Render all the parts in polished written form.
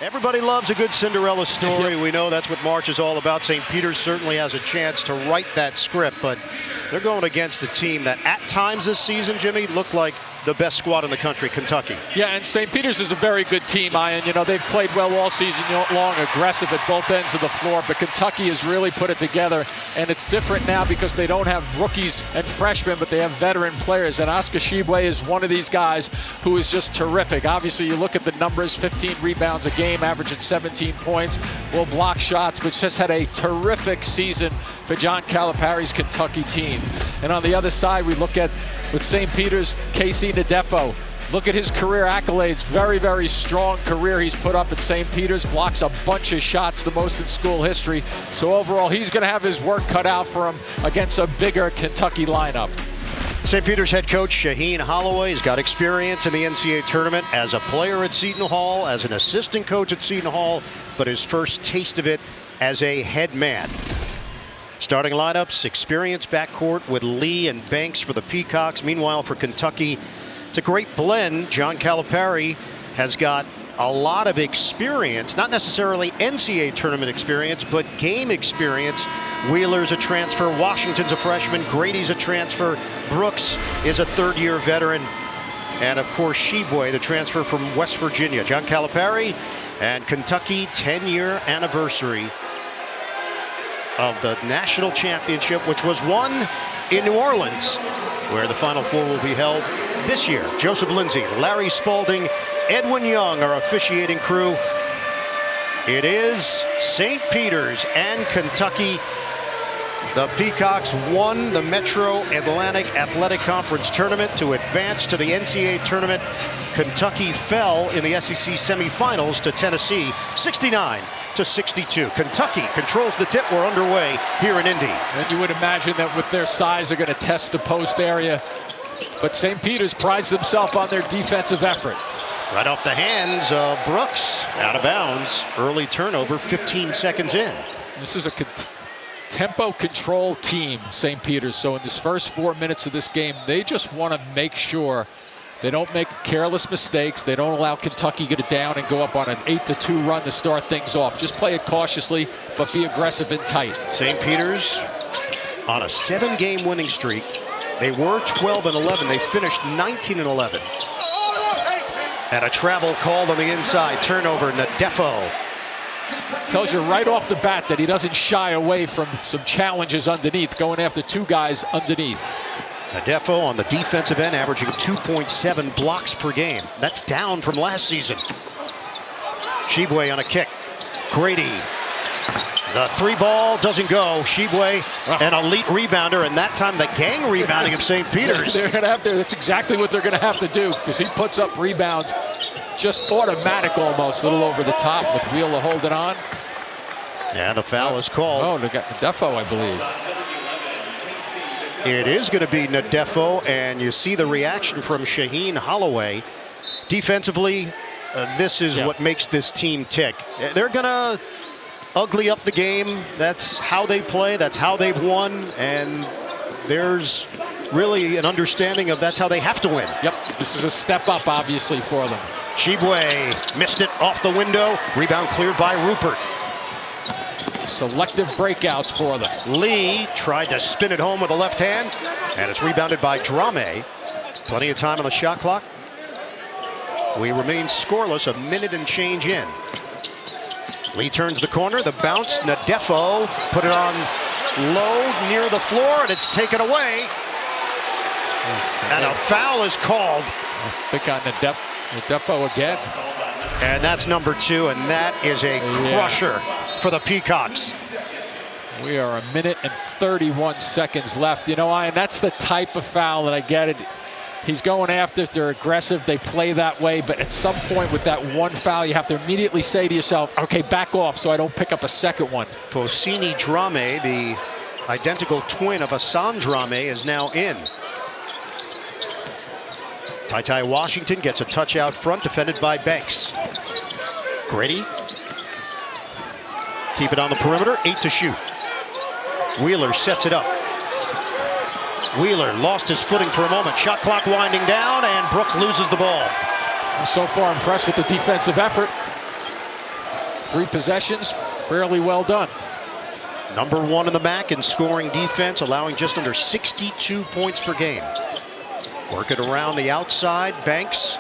Everybody loves a good Cinderella story. We know that's what March is all about. St. Peter's certainly has a chance to write that script, but they're going against a team that at times this season, Jimmy, looked like the best squad in the country, Kentucky. Yeah, and St. Peter's is a very good team, Ian. You know, they've played well all season long, aggressive at both ends of the floor, but Kentucky has really put it together, and it's different now because they don't have rookies and freshmen, but they have veteran players, and Oscar Tshiebwe is one of these guys who is just terrific. Obviously, you look at the numbers, 15 rebounds a game, averaging 17 points, will block shots, but just had a terrific season for John Calipari's Kentucky team. And on the other side, we look at, with St. Peter's, Casey Nadefo. Look at his career accolades. Very, very strong career he's put up at St. Peter's. Blocks a bunch of shots, the most in school history. So overall, he's going to have his work cut out for him against a bigger Kentucky lineup. St. Peter's head coach Shaheen Holloway has got experience in the NCAA tournament as a player at Seton Hall, as an assistant coach at Seton Hall, but his first taste of it as a head man. Starting lineups, experienced backcourt with Lee and Banks for the Peacocks. Meanwhile, for Kentucky, it's a great blend. John Calipari has got a lot of experience, not necessarily NCAA tournament experience, but game experience. Wheeler's a transfer, Washington's a freshman, Grady's a transfer, Brooks is a third-year veteran, and of course Tshiebwe, the transfer from West Virginia. John Calipari and Kentucky 10-year anniversary of the national championship, which was won in New Orleans, where the Final Four will be held this year. Joseph Lindsay, Larry Spalding, Edwin Young, our officiating crew. It is St. Peter's and Kentucky. The Peacocks won the Metro Atlantic Athletic Conference tournament to advance to the NCAA tournament. Kentucky fell in the SEC semifinals to Tennessee, 69-62. Kentucky controls the tip. We're underway here in Indy. And you would imagine that with their size, they're going to test the post area. But St. Peter's prides themselves on their defensive effort. Right off the hands of Brooks, out of bounds. Early turnover, 15 seconds in. This is a tempo control team, St. Peter's. So in this first 4 minutes of this game, they just want to make sure they don't make careless mistakes. They don't allow Kentucky to get it down and go up on an 8-2 run to start things off. Just play it cautiously, but be aggressive and tight. St. Peter's on a 7-game winning streak. They were 12-11. They finished 19-11. And a travel called on the inside. Turnover, Nadefo. Tells you right off the bat that he doesn't shy away from some challenges underneath, going after two guys underneath. Nadefo on the defensive end, averaging 2.7 blocks per game. That's down from last season. Tshiebwe on a kick. Grady. The three ball doesn't go. Tshiebwe, an elite rebounder, and that time the gang rebounding of St. Peter's. They're going to have to. That's exactly what they're going to have to do, because he puts up rebounds just automatic almost, a little over the top with Wheeler holding on. Yeah, the foul is called. Oh, they got Nadefo, I believe. It is going to be Nadefo, and you see the reaction from Shaheen Holloway. Defensively, this is what makes this team tick. They're going to ugly up the game. That's how they play. That's how they've won. And there's really an understanding of that's how they have to win. Yep, this is a step up, obviously, for them. Tshiebwe missed it off the window. Rebound cleared by Rupert. Selective breakouts for them. Lee tried to spin it home with the left hand, and it's rebounded by Drame. Plenty of time on the shot clock. We remain scoreless, a minute and change in. Lee turns the corner, the bounce, Nadefo put it on low near the floor, and it's taken away. And a foul is called. I think on Nadefo again. And that's number 2, and that is a crusher for the Peacocks. We are a minute and 31 seconds left. You know, Ian, that's the type of foul that I get it. He's going after if they're aggressive, they play that way, but at some point with that one foul, you have to immediately say to yourself, okay, back off so I don't pick up a second one. Fosini Drame, the identical twin of Hassan Drame, is now in. Ty Washington gets a touch out front, defended by Banks. Grady. Keep it on the perimeter, 8 to shoot. Wheeler sets it up. Wheeler lost his footing for a moment. Shot clock winding down, and Brooks loses the ball. I'm so far impressed with the defensive effort. 3 possessions, fairly well done. Number 1 in the MAC in scoring defense, allowing just under 62 points per game. Work it around the outside. Banks.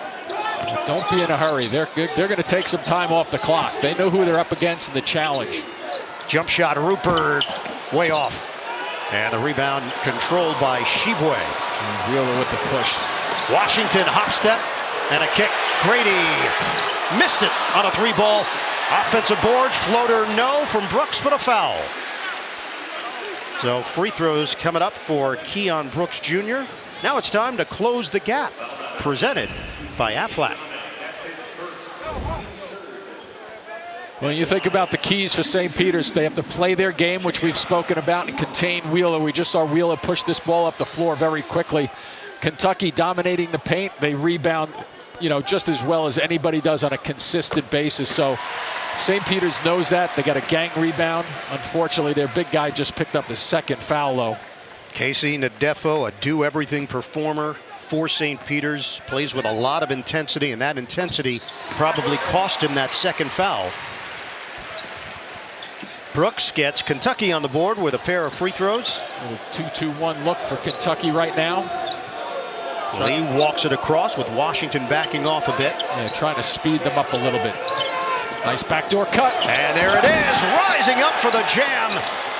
Don't be in a hurry. They're going to take some time off the clock. They know who they're up against in the challenge. Jump shot, Rupert, way off. And the rebound controlled by Shibwe. Wheeler with the push. Washington, hop step, and a kick. Grady missed it on a 3-ball. Offensive board, floater no from Brooks, but a foul. So free throws coming up for Keon Brooks Jr. Now it's time to close the gap. Presented by Aflac. When you think about the keys for St. Peter's, they have to play their game, which we've spoken about, and contain Wheeler. We just saw Wheeler push this ball up the floor very quickly. Kentucky dominating the paint. They rebound, just as well as anybody does on a consistent basis. So St. Peter's knows that. They got a gang rebound. Unfortunately, their big guy just picked up his 2nd foul, though. Casey Nadefo, a do-everything performer for St. Peter's, plays with a lot of intensity, and that intensity probably cost him that 2nd foul. Brooks gets Kentucky on the board with a pair of free throws. A 2-2-1 look for Kentucky right now. Lee walks it across with Washington backing off a bit. Yeah, trying to speed them up a little bit. Nice backdoor cut. And there it is, rising up for the jam.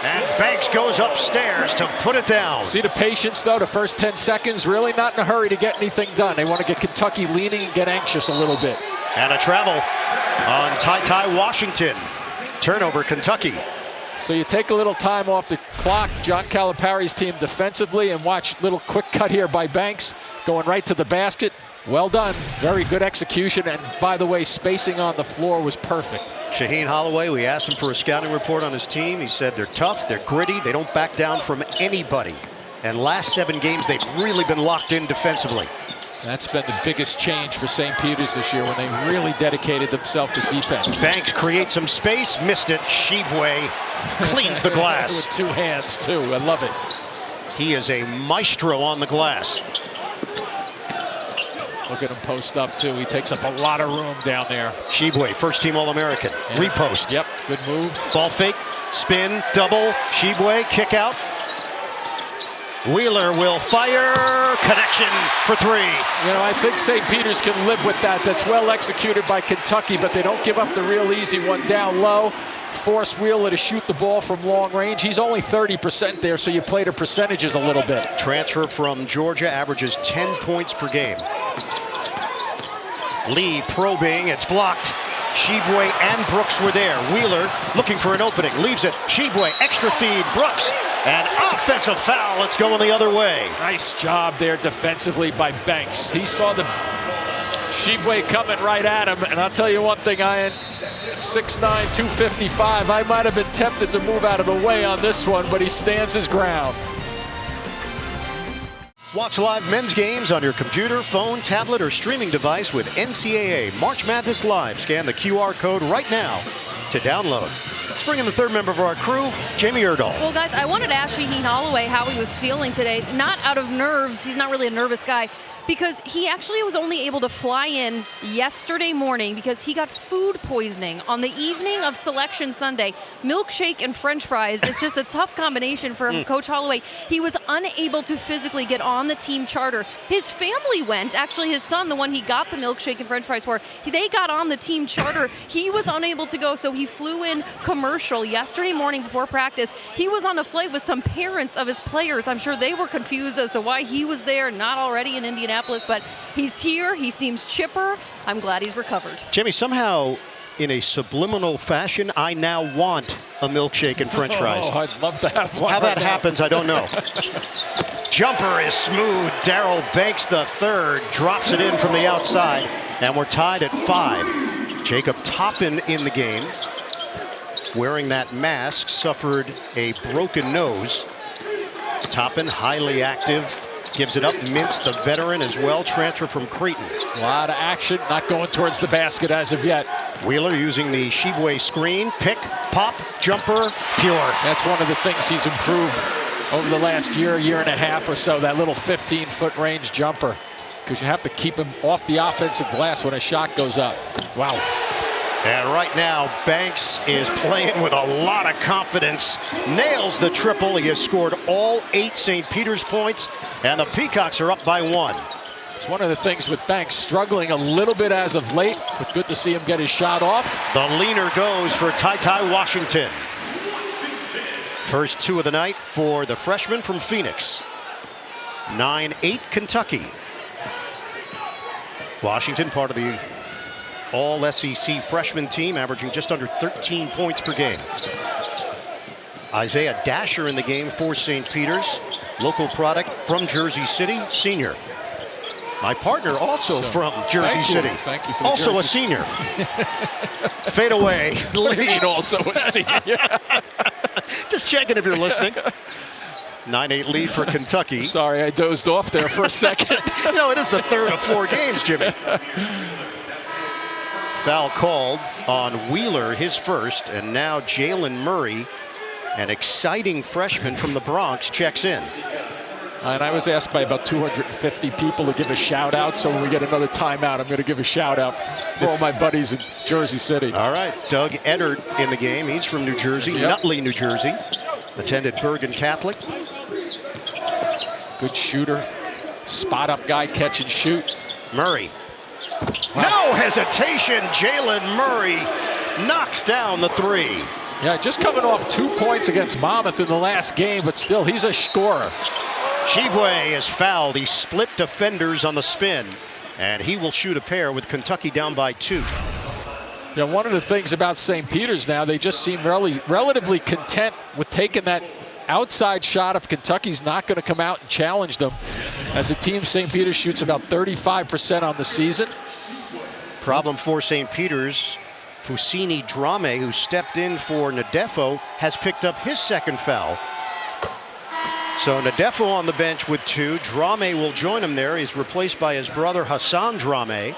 And Banks goes upstairs to put it down. See the patience, though, the first 10 seconds. Really not in a hurry to get anything done. They want to get Kentucky leaning and get anxious a little bit. And a travel on Ty Washington. Turnover, Kentucky. So you take a little time off the clock, John Calipari's team defensively, and watch little quick cut here by Banks, going right to the basket. Well done. Very good execution. And by the way, spacing on the floor was perfect. Shaheen Holloway, we asked him for a scouting report on his team. He said they're tough, they're gritty, they don't back down from anybody. And last 7 games, they've really been locked in defensively. That's been the biggest change for St. Peter's this year, when they really dedicated themselves to defense. Banks creates some space, missed it. Shibwe cleans the glass. With 2 hands, too. I love it. He is a maestro on the glass. Look at him post up, too. He takes up a lot of room down there. Shibwe, first-team All-American. Yeah. Repost. Yep, good move. Ball fake, spin, double. Shibwe, kick out. Wheeler will fire. Connection for 3. I think St. Peter's can live with that. That's well executed by Kentucky, but they don't give up the real easy one down low. Force Wheeler to shoot the ball from long range. He's only 30% there, so you play the percentages a little bit. Transfer from Georgia, averages 10 points per game. Lee probing, it's blocked. Shibwe and Brooks were there. Wheeler looking for an opening, leaves it. Shibwe, extra feed, Brooks. An offensive foul, it's going the other way. Nice job there defensively by Banks. He saw the Shibwe coming right at him, and I'll tell you one thing, Ian, 6'9", 255, I might have been tempted to move out of the way on this one, but he stands his ground. Watch live men's games on your computer, phone, tablet, or streaming device with NCAA March Madness Live. Scan the QR code right now to download. Let's bring in the 3rd member of our crew, Jamie Erdahl. Well, guys, I wanted to ask Shaheen Holloway how he was feeling today. Not out of nerves. He's not really a nervous guy, because he actually was only able to fly in yesterday morning because he got food poisoning on the evening of Selection Sunday. Milkshake and French fries is just a tough combination for Coach Holloway. He was unable to physically get on the team charter. His family went. Actually, his son, the one he got the milkshake and French fries for, they got on the team charter. He was unable to go, so he flew in commercial yesterday morning before practice. He was on a flight with some parents of his players. I'm sure they were confused as to why he was there, not already in Indianapolis. But he's here. He seems chipper. I'm glad he's recovered. Jimmy, somehow in a subliminal fashion, I now want a milkshake and French fries. Oh, I'd love to have one. How that happens, I don't know. Jumper is smooth. Darrell Banks III drops it in from the outside, and we're tied at 5. Jacob Toppin in the game, wearing that mask, suffered a broken nose. Toppin, highly active. Gives it up. Mintz, the veteran as well, transfer from Creighton. A lot of action, not going towards the basket as of yet. Wheeler using the Shibwe screen. Pick, pop, jumper, pure. That's one of the things he's improved over the last year and a half or so, that little 15-foot range jumper, because you have to keep him off the offensive glass when a shot goes up. Wow. And right now, Banks is playing with a lot of confidence. Nails the triple. He has scored all 8 St. Peter's points, and the Peacocks are up by 1. It's one of the things with Banks, struggling a little bit as of late, but good to see him get his shot off. The leaner goes for Ty Washington. First 2 of the night for the freshman from Phoenix. 9-8 Kentucky. Washington, part of the All-SEC freshman team, averaging just under 13 points per game. Isaiah Dasher in the game for St. Peter's. Local product from Jersey City, senior. My partner also from Jersey City. Thank you for also Jersey. A senior. Fade away. Lead also a senior. Just checking if you're listening. 9-8 lead for Kentucky. Sorry, I dozed off there for a second. You know, it is the third of 4 games, Jimmy. Foul called on Wheeler, his first, and now Jalen Murray, an exciting freshman from the Bronx, checks in. And I was asked by about 250 people to give a shout out, so when we get another timeout, I'm going to give a shout out for all my buddies in Jersey City. All right, Doug Eddard in the game. He's from New Jersey, Nutley, New Jersey. Attended Bergen Catholic. Good shooter, spot up guy, catch and shoot. Murray. No hesitation, Jalen Murray knocks down the 3. Yeah, just coming off 2 points against Monmouth in the last game, but still, he's a scorer. Shibwe is fouled. He split defenders on the spin, and he will shoot a pair with Kentucky down by 2. Yeah, one of the things about St. Peter's now, they just seem relatively content with taking that outside shot if Kentucky's not going to come out and challenge them. As a team, St. Peter's shoots about 35% on the season. Problem for St. Peter's, Fusini Drame, who stepped in for Nadefo, has picked up his second foul. So Nadefo on the bench with 2. Drame will join him there. He's replaced by his brother Hassan Drame.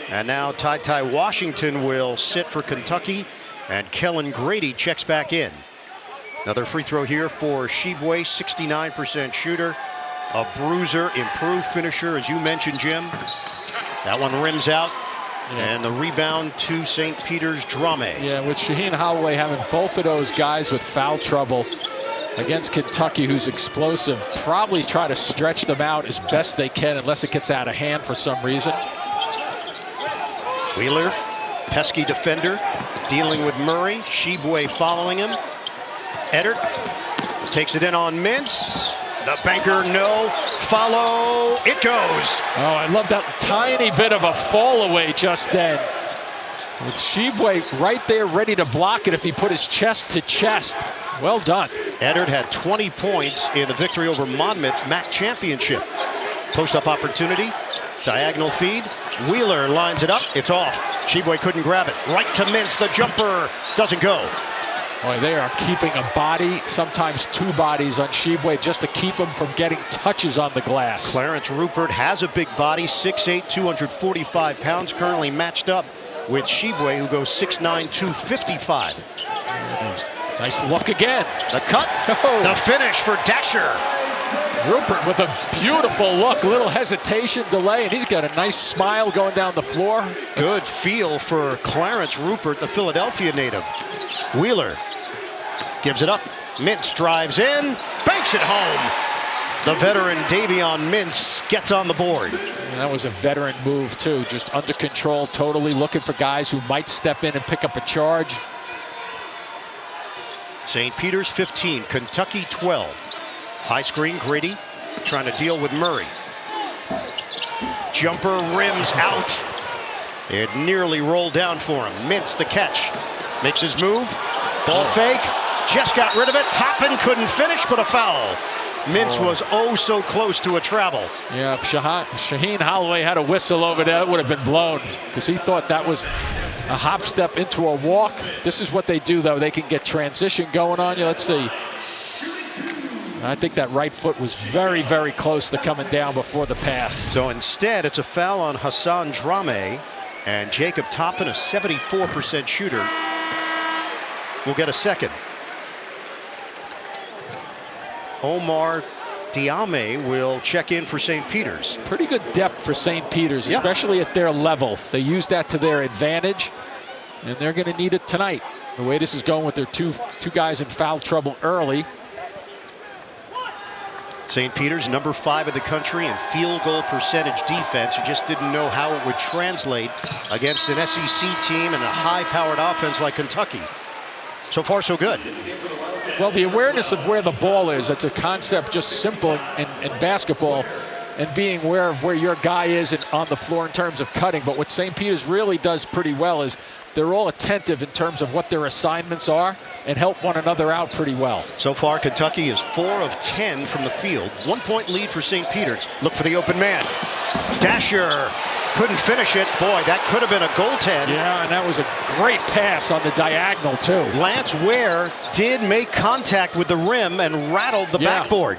And now Ty Washington will sit for Kentucky, and Kellen Grady checks back in. Another free throw here for Shibwe, 69% shooter, a bruiser, improved finisher, as you mentioned, Jim. That one rims out, and the rebound to St. Peter's Drame. Yeah, with Shaheen Holloway having both of those guys with foul trouble against Kentucky, who's explosive, probably try to stretch them out as best they can unless it gets out of hand for some reason. Wheeler, pesky defender, dealing with Murray. Shibwe following him. Eddard takes it in on Mintz. The banker, no. Follow. It goes. Oh, I love that tiny bit of a fall away just then. With Shibwe right there ready to block it if he put his chest to chest. Well done. Eddard had 20 points in the victory over Monmouth MAC championship. Post-up opportunity. Diagonal feed. Wheeler lines it up. It's off. Shibwe couldn't grab it. Right to Mintz. The jumper doesn't go. Boy, they are keeping a body, sometimes 2 bodies on Shibwe just to keep him from getting touches on the glass. Clarence Rupert has a big body, 6'8", 245 pounds, currently matched up with Shibwe, who goes 6'9", 255. Nice look again. The cut, the finish for Dasher. Rupert with a beautiful look, little hesitation, delay, and he's got a nice smile going down the floor. Good feel for Clarence Rupert, the Philadelphia native. Wheeler gives it up. Mintz drives in, banks it home. The veteran Davion Mintz gets on the board. And that was a veteran move too, just under control, totally looking for guys who might step in and pick up a charge. St. Peter's 15, Kentucky 12. High screen, Grady trying to deal with Murray. Jumper rims out. It nearly rolled down for him. Mintz the catch. Makes his move. Ball fake. Just got rid of it. Toppin couldn't finish, but a foul. Mintz was oh so close to a travel. Yeah, if Shaheen Holloway had a whistle over there, it would have been blown because he thought that was a hop step into a walk. This is what they do, though. They can get transition going on you. Let's see. I think that right foot was very, very close to coming down before the pass. So instead, it's a foul on Hassan Drame, and Jacob Toppin, a 74% shooter, will get a second. Omar Diame will check in for St. Peter's. Pretty good depth for St. Peter's, especially at their level. They use that to their advantage. and they're going to need it tonight. The way this is going with their two guys in foul trouble early. St. Peter's number 5 in the country in field goal percentage defense. You just didn't know how it would translate against an SEC team and a high-powered offense like Kentucky. So far, so good. Well, the awareness of where the ball is, that's a concept just simple in basketball, and being aware of where your guy is on the floor in terms of cutting. But what St. Peter's really does pretty well is they're all attentive in terms of what their assignments are and help one another out pretty well. So far, Kentucky is 4 of 10 from the field. 1-point lead for St. Peter's. Look for the open man. Dasher couldn't finish it. Boy, that could have been a goaltend. Yeah, and that was a great pass on the diagonal, too. Lance Ware did make contact with the rim and rattled the backboard.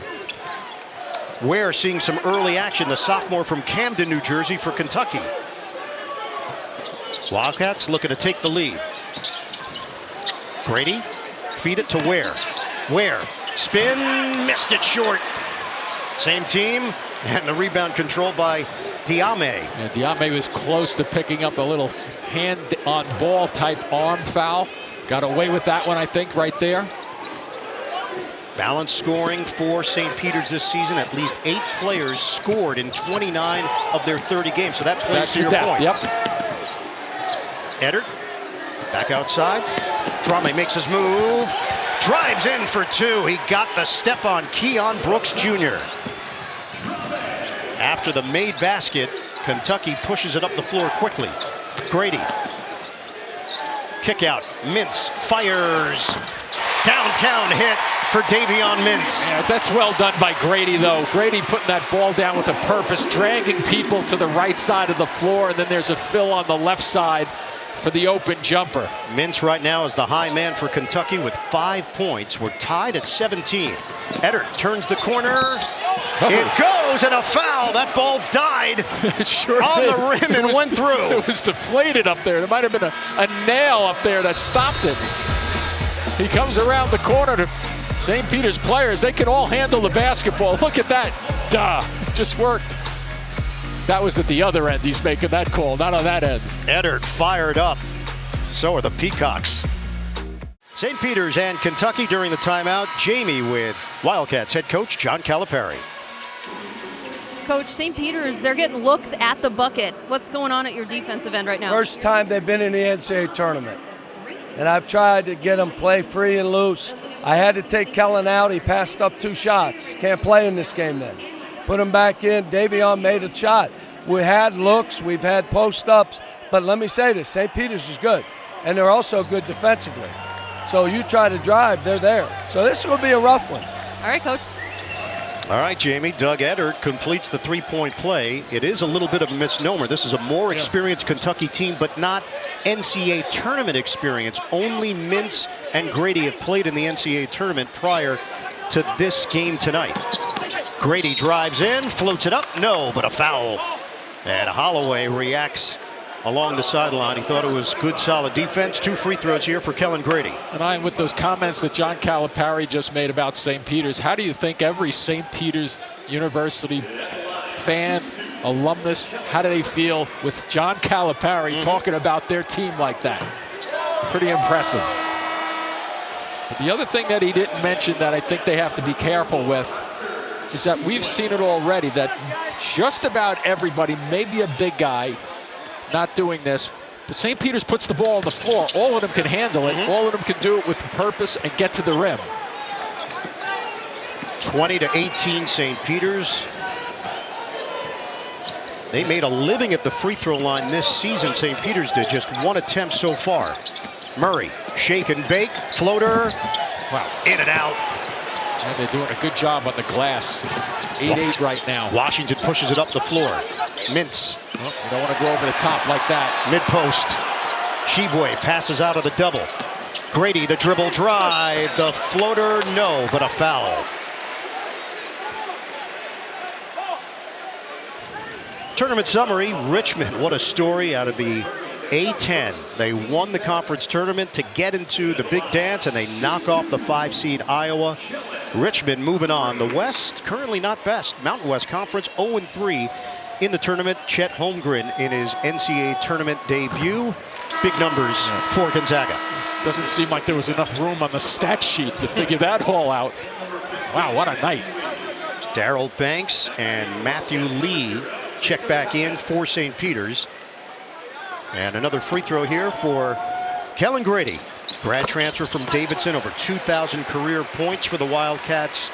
Ware seeing some early action, the sophomore from Camden, New Jersey for Kentucky. Wildcats looking to take the lead. Grady, feed it to Ware. Ware, spin, missed it short. Same team, and the rebound controlled by Diame. Yeah, Diame was close to picking up a little hand-on-ball type arm foul. Got away with that one, I think, right there. Balanced scoring for St. Peter's this season. At least 8 players scored in 29 of their 30 games. So that plays to your point. Yep. Eddard, back outside. Drame makes his move. Drives in for 2. He got the step on Keon Brooks Jr. After the made basket, Kentucky pushes it up the floor quickly. Grady. Kick out. Mintz fires. Downtown hit for Davion Mintz. Yeah, that's well done by Grady, though. Grady putting that ball down with a purpose, dragging people to the right side of the floor, and then there's a fill on the left side for the open jumper. Mintz right now is the high man for Kentucky with 5 points. We're tied at 17. Eddard turns the corner. It goes, and a foul. That ball died It sure on did. the rim and went through. It was deflated up there. There might have been a nail up there that stopped it. He comes around the corner to St. Peter's players. They can all handle the basketball. Look at that. Duh. It just worked. That was at the other end. He's making that call, not on that end. Eddard fired up. So are the Peacocks. St. Peter's and Kentucky during the timeout. Jamie with Wildcats head coach John Calipari. Coach, St. Peter's, they're getting looks at the bucket. What's going on at your defensive end right now? First time they've been in the NCAA tournament. And I've tried to get them play free and loose. I had to take Kellen out. He passed up 2 shots. Can't play in this game then. Put him back in. Davion made a shot. We had looks. We've had post-ups. But let me say this. St. Peter's is good. And they're also good defensively. So you try to drive, they're there. So this will be a rough one. All right, Coach. All right, Jamie. Doug Eddard completes the 3-point play. It is a little bit of a misnomer. This is a more experienced Kentucky team, but not NCAA tournament experience. Only Mintz and Grady have played in the NCAA tournament prior to this game tonight. Grady drives in, floats it up. No, but a foul. And Holloway reacts along the sideline. He thought it was good, solid defense. 2 free throws here for Kellen Grady. And with those comments that John Calipari just made about St. Peter's, how do you think every St. Peter's University fan, alumnus, how do they feel with John Calipari talking about their team like that? Pretty impressive. But the other thing that he didn't mention that I think they have to be careful with is that we've seen it already, that just about everybody, maybe a big guy, not doing this, but St. Peter's puts the ball on the floor. All of them can handle it. All of them can do it with purpose and get to the rim. 20-18 St. Peter's. They made a living at the free throw line this season. St. Peter's did. Just 1 attempt so far. Murray, shake and bake, floater. Wow. In and out. And they're doing a good job on the glass. 8-8 right now. Washington pushes it up the floor. Mintz. Well, you don't want to go over the top like that. Mid-post. Sheboy passes out of the double. Grady, the dribble drive. The floater, no, but a foul. Tournament summary, Richmond. What a story out of the A-10. They won the conference tournament to get into the big dance, and they knock off the 5-seed Iowa. Richmond moving on. The West, currently not best. Mountain West Conference, 0-3 in the tournament. Chet Holmgren in his NCAA tournament debut. big numbers for Gonzaga. Doesn't seem like there was enough room on the stat sheet to figure that all out. Wow, what a night. Darrell Banks and Matthew Lee check back in for St. Peter's. And another free throw here for Kellen Grady. Grad transfer from Davidson, over 2,000 career points for the Wildcats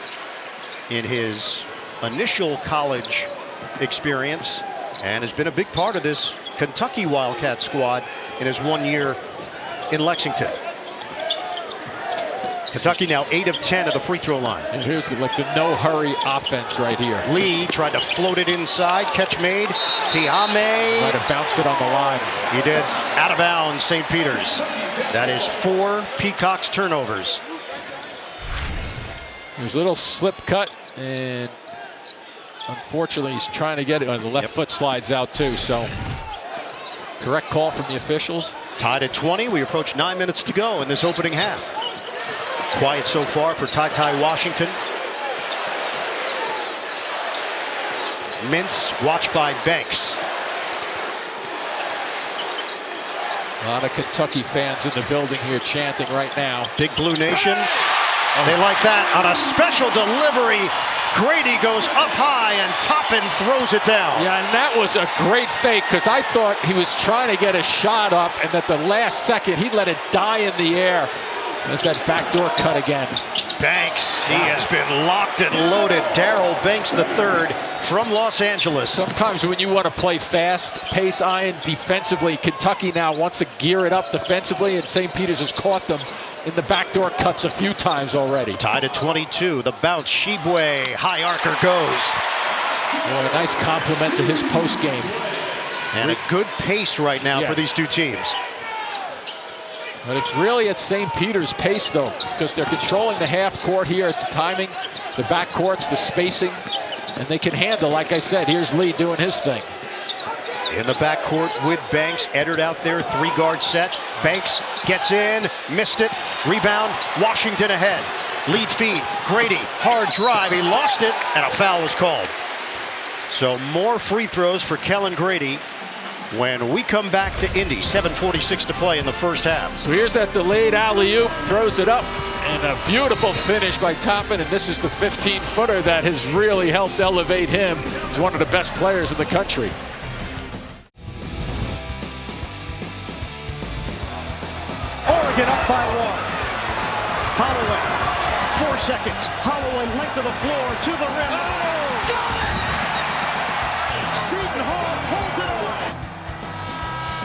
in his initial college experience, and has been a big part of this Kentucky Wildcat squad in his 1 year in Lexington. Kentucky now 8 of 10 at the free throw line. And here's the no hurry offense right here. Lee tried to float it inside. Catch made. Tiame. Might have bounced it on the line. He did. Out of bounds, St. Peter's. That is 4 Peacocks turnovers. There's a little slip cut, and unfortunately he's trying to get it. The left foot slides out too, so correct call from the officials. Tied at 20. We approach 9 minutes to go in this opening half. Quiet so far for Ty Washington. Mintz watched by Banks. A lot of Kentucky fans in the building here chanting right now. Big Blue Nation. They like that. On a special delivery, Grady goes up high and Toppin throws it down. Yeah, and that was a great fake, because I thought he was trying to get a shot up, and at the last second he let it die in the air. There's that backdoor cut again. Banks, he has been locked and loaded. Darrell Banks III from Los Angeles. Sometimes when you want to play fast, pace iron defensively, Kentucky now wants to gear it up defensively, and St. Peter's has caught them in the backdoor cuts a few times already. Tied at 22. The bounce, Shibwe, high arcer goes. Boy, a nice compliment to his post game. And a good pace right now for these two teams. But it's really at St. Peter's pace, though, because they're controlling the half court here at the timing, the back courts, the spacing, and they can handle, like I said, here's Lee doing his thing. In the backcourt with Banks, Eddard out there, 3-guard set. Banks gets in, missed it, rebound, Washington ahead. Lead feed, Grady, hard drive, he lost it, and a foul was called. So more free throws for Kellen Grady when we come back to Indy. 7:46 to play in the first half. So here's that delayed alley-oop, throws it up, and a beautiful finish by Toppin, and this is the 15-footer that has really helped elevate him. He's one of the best players in the country. Oregon up by 1. Holloway, 4 seconds. Holloway, length of the floor, to the rim. Got it! Seton Hall pulls it away.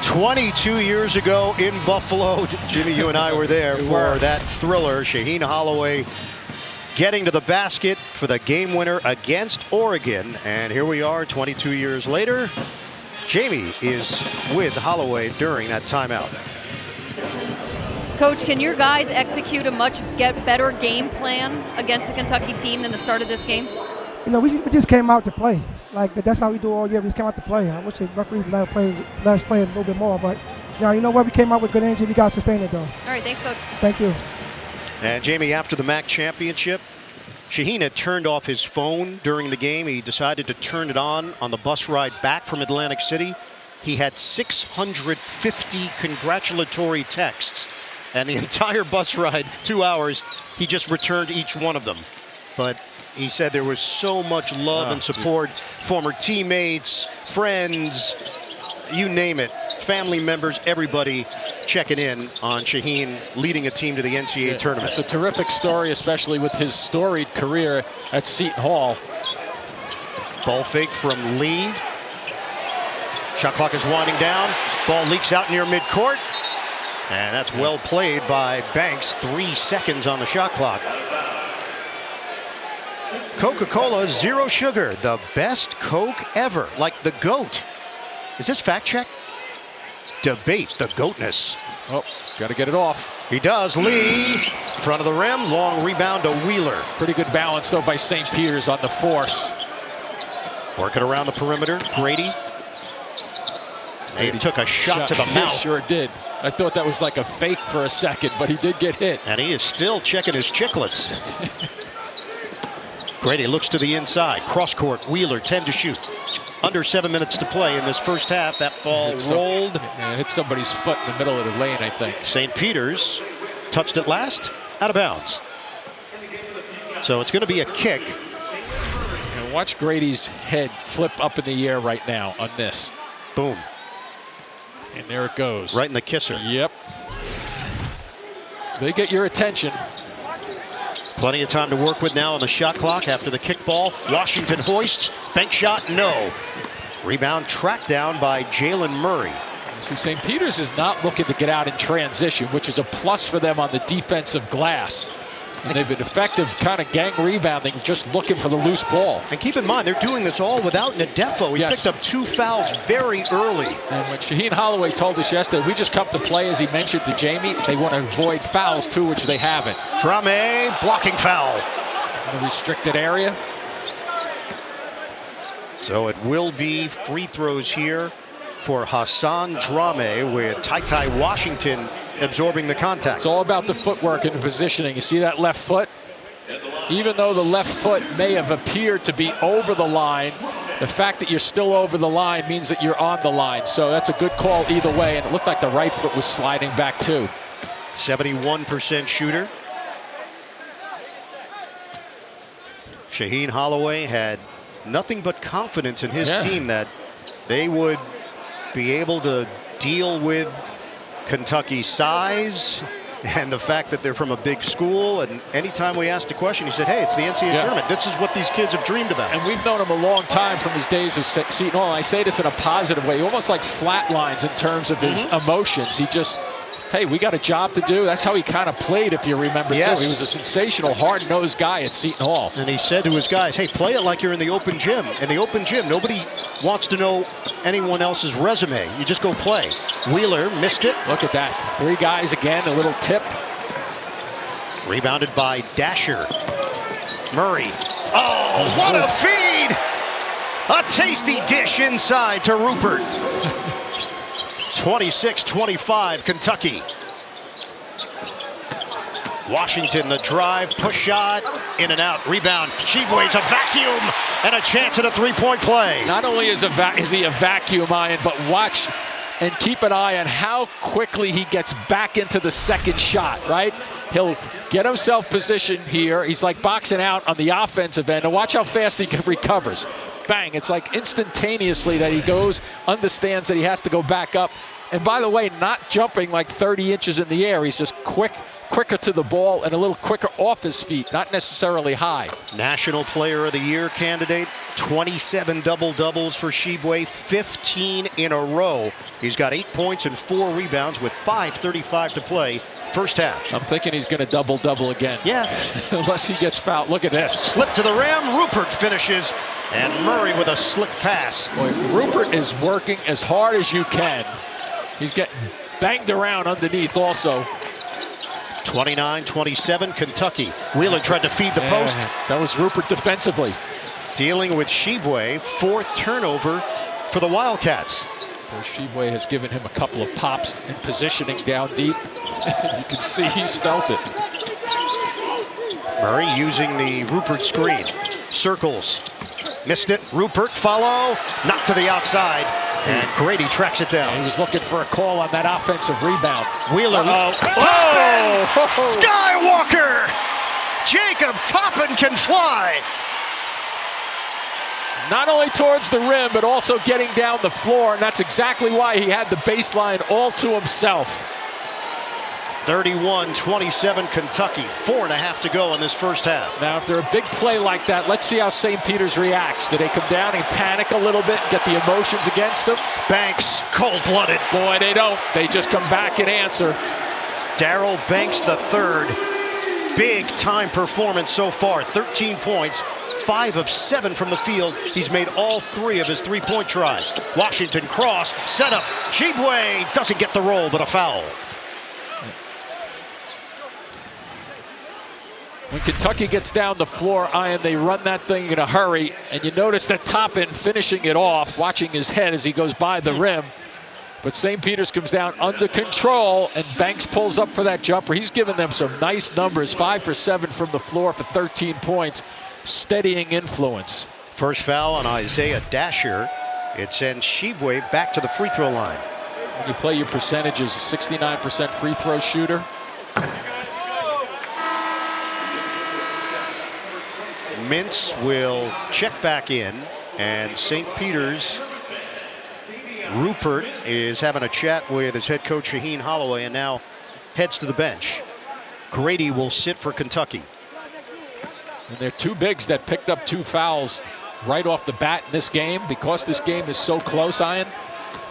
22 years ago in Buffalo, Jimmy, you and I were there for that thriller. Shaheen Holloway getting to the basket for the game winner against Oregon. And here we are 22 years later. Jamie is with Holloway during that timeout. Coach, can your guys execute a much better game plan against the Kentucky team than the start of this game? You know, we just came out to play. Like, that's how we do all year. We just came out to play. I wish the referees let us play a little bit more. But, you know what? We came out with good energy. We got to sustain it, though. All right, thanks, Coach. Thank you. And, Jamie, after the MAC championship, Shaheen had turned off his phone during the game. He decided to turn it on the bus ride back from Atlantic City. He had 650 congratulatory texts. And the entire bus ride, 2 hours, he just returned each one of them. But he said there was so much love and support. Former teammates, friends, you name it, family members, everybody checking in on Shaheen leading a team to the NCAA tournament. It's a terrific story, especially with his storied career at Seton Hall. Ball fake from Lee. Shot clock is winding down. Ball leaks out near midcourt. And that's well played by Banks. 3 seconds on the shot clock. Coca-Cola Zero Sugar, the best Coke ever, like the GOAT. Is this fact check? Debate the GOATness. Oh, got to get it off. He does. Lee, front of the rim, long rebound to Wheeler. Pretty good balance, though, by St. Peter's on the force. Working around the perimeter, Grady. He took a shot to the mouth. He sure did. I thought that was like a fake for a second, but he did get hit. And he is still checking his chiclets. Grady looks to the inside. Cross court, Wheeler, 10 to shoot. Under 7 minutes to play in this first half. That ball rolled. And hit somebody's foot in the middle of the lane, I think. St. Peter's touched it last, out of bounds. So it's going to be a kick. And watch Grady's head flip up in the air right now on this. Boom. And there it goes. Right in the kisser. Yep. They get your attention. Plenty of time to work with now on the shot clock after the kickball. Washington hoists. Bank shot, no. Rebound tracked down by Jalen Murray. See, St. Peter's is not looking to get out in transition, which is a plus for them on the defensive glass. And they've been effective kind of gang rebounding, just looking for the loose ball. And keep in mind, they're doing this all without Nadefo. He picked up 2 fouls very early. And when Shaheen Holloway told us yesterday, we just come to play, as he mentioned to Jamie, they want to avoid fouls too, which they haven't. Drame, blocking foul. In the restricted area. So it will be free throws here for Hassan Drame, with Ty Washington absorbing the contact. It's all about the footwork and the positioning. You see that left foot? Even though the left foot may have appeared to be over the line, the fact that you're still over the line means that you're on the line. So that's a good call either way, and it looked like the right foot was sliding back too. 71% shooter. Shaheen Holloway had nothing but confidence in his team that they would be able to deal with Kentucky's size and the fact that they're from a big school. And anytime we asked a question, he said, hey, it's the NCAA tournament. This is what these kids have dreamed about. And we've known him a long time from his days with Seton Hall. I say this in a positive way, almost like flatlines in terms of his emotions. He just, hey, we got a job to do. That's how he kind of played, if you remember, too. He was a sensational, hard-nosed guy at Seton Hall. And he said to his guys, hey, play it like you're in the open gym. In the open gym, nobody wants to know anyone else's resume. You just go play. Wheeler missed it. Look at that. 3 guys again, a little tip. Rebounded by Dasher. Murray. Oh, what a feed! A tasty dish inside to Rupert. 26-25, Kentucky. Washington, the drive, push shot, in and out, rebound. Sheboy's a vacuum, and a chance at a three-point play. Not only is he a vacuum, Ian, but watch and keep an eye on how quickly he gets back into the second shot, right? He'll get himself positioned here. He's like boxing out on the offensive end, and watch how fast he recovers. Bang, it's like instantaneously that he goes, understands that he has to go back up. And by the way, not jumping like 30 inches in the air. He's just quicker to the ball and a little quicker off his feet, not necessarily high. National Player of the Year candidate, 27 double-doubles for Sheboy, 15 in a row. He's got 8 points and 4 rebounds with 5:35 to play. First half. I'm thinking he's going to double-double again. Yeah. Unless he gets fouled. Look at this. Slip to the rim. Rupert finishes. And Murray with a slick pass. Boy, Rupert is working as hard as you can. He's getting banged around underneath also. 29-27, Kentucky. Wheeler tried to feed the post. That was Rupert defensively. Dealing with Sheboy, 4th turnover for the Wildcats. Sheboy has given him a couple of pops in positioning down deep. You can see he's felt it. Murray using the Rupert screen. Circles. Missed it. Rupert follow. Knocked to the outside. And Grady tracks it down. He was looking for a call on that offensive rebound. Wheeler. Skywalker! Jacob Toppin can fly. Not only towards the rim, but also getting down the floor, and that's exactly why he had the baseline all to himself. 31-27 Kentucky, 4.5 to go in this first half. Now, after a big play like that, let's see how St. Peter's reacts. Do they come down and panic a little bit, get the emotions against them? Banks, cold-blooded. Boy, they don't. They just come back and answer. Darryl Banks III, big-time performance so far, 13 points. 5 of 7 from the field. He's made all 3 of his three-point tries. Washington cross, set up. Sheboy doesn't get the roll, but a foul. When Kentucky gets down the floor, Ian, they run that thing in a hurry, and you notice that Toppin finishing it off, watching his head as he goes by the rim. But St. Peter's comes down under control, and Banks pulls up for that jumper. He's given them some nice numbers, 5 for 7 from the floor for 13 points. Steadying influence. First foul on Isaiah Dasher. It sends Shibwe back to the free throw line. When you play your percentages, 69% free throw shooter. Mintz will check back in, and St. Peter's Rupert is having a chat with his head coach Shaheen Holloway and now heads to the bench. Grady will sit for Kentucky. And they're two bigs that picked up 2 fouls right off the bat in this game. Because this game is so close, Ian,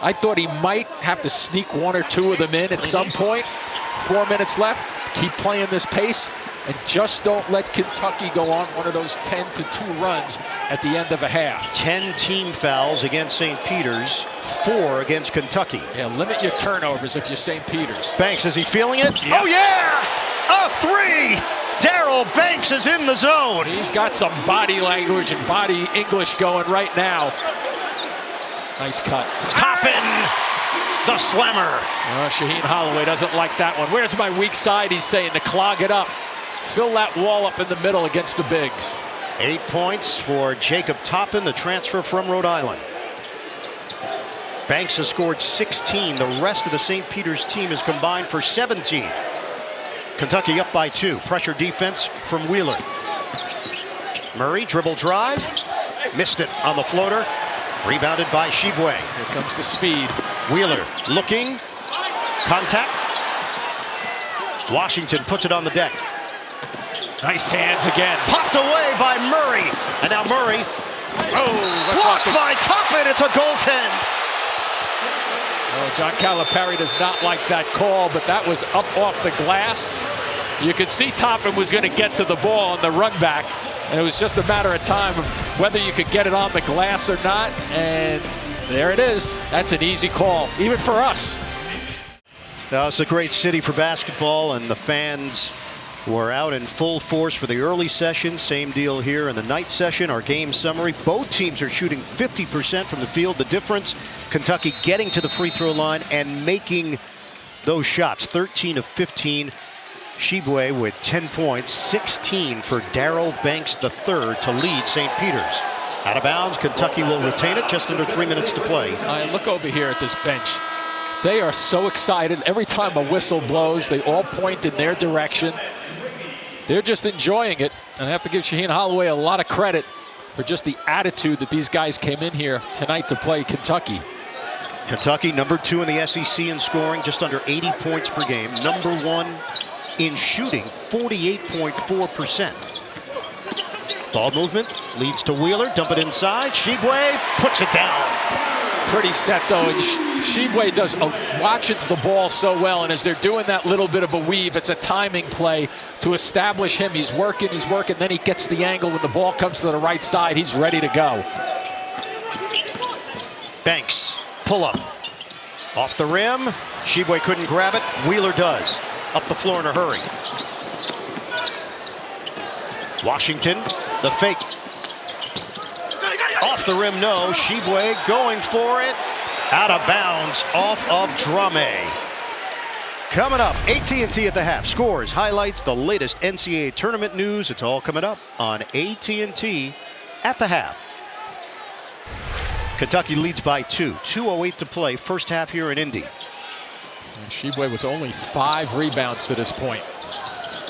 I thought he might have to sneak 1 or 2 of them in at some point. 4 minutes left. Keep playing this pace and just don't let Kentucky go on one of those 10-2 runs at the end of a half. 10 team fouls against St. Peter's, 4 against Kentucky. Yeah, limit your turnovers if you're St. Peter's. Banks, is he feeling it? Yep. Oh yeah! A 3! Darryl Banks is in the zone. He's got some body language and body English going right now. Nice cut. Toppin, the slammer. Shaheen Holloway doesn't like that one. Where's my weak side, he's saying, to clog it up. Fill that wall up in the middle against the bigs. 8 points for Jacob Toppin, the transfer from Rhode Island. Banks has scored 16. The rest of the St. Peter's team is combined for 17. Kentucky up by 2. Pressure defense from Wheeler. Murray, dribble drive. Missed it on the floater. Rebounded by Shibwe. Here comes the speed. Wheeler looking. Contact. Washington puts it on the deck. Nice hands again. Popped away by Murray. And now Murray. Blocked by Toppin. It's a goaltend. Oh, John Calipari does not like that call, but that was up off the glass. You could see Toppin was going to get to the ball on the run back, and it was just a matter of time of whether you could get it on the glass or not, and there it is. That's an easy call, even for us. Now, it's a great city for basketball, and the fans were out in full force for the early session. Same deal here in the night session. Our game summary: both teams are shooting 50% from the field. The difference, Kentucky getting to the free throw line and making those shots. 13 of 15. Shibwe with 10 points, 16 for Darryl Banks III to lead St. Peter's. Out of bounds, Kentucky will retain it, just under 3 minutes to play. Look over here at this bench. They are so excited. Every time a whistle blows, they all point in their direction. They're just enjoying it. And I have to give Shaheen Holloway a lot of credit for just the attitude that these guys came in here tonight to play Kentucky. Kentucky, number 2 in the SEC in scoring, just under 80 points per game. Number 1 in shooting, 48.4%. Ball movement leads to Wheeler. Dump it inside. Shibwe puts it down. Pretty set, though. And Shibwe watches the ball so well. And as they're doing that little bit of a weave, it's a timing play to establish him. He's working. Then he gets the angle. When the ball comes to the right side, he's ready to go. Banks, pull up. Off the rim. Shibwe couldn't grab it. Wheeler does. Up the floor in a hurry. Washington, the fake. Off the rim, no. Shibwe going for it. Out of bounds, off of Drame. Coming up, AT&T at the half. Scores, highlights, the latest NCAA tournament news. It's all coming up on AT&T at the half. Kentucky leads by 2. 2:08 to play. First half here in Indy. And Shibwe with only 5 rebounds to this point.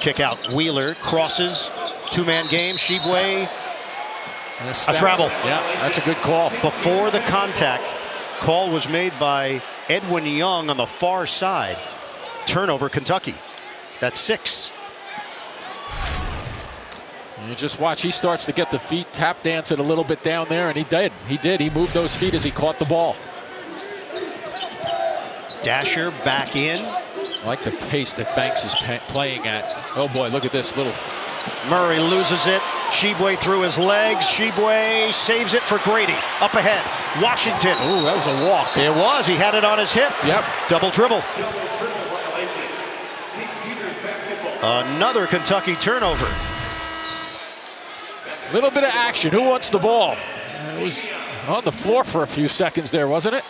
Kick out. Wheeler crosses. 2-man game. Shibwe. A travel. Yeah, that's a good call. Before the contact, call was made by Edwin Young on the far side. Turnover, Kentucky. That's 6. And you just watch. He starts to get the feet tap dancing a little bit down there, and he did. He moved those feet as he caught the ball. Dasher back in. I like the pace that Banks is playing at. Oh boy, look at this little. Murray loses it. Shibwe through his legs. Shibwe saves it for Grady. Up ahead. Washington. Ooh, that was a walk. It was. He had it on his hip. Yep. Double dribble. Another Kentucky turnover. Little bit of action. Who wants the ball? It was on the floor for a few seconds there, wasn't it?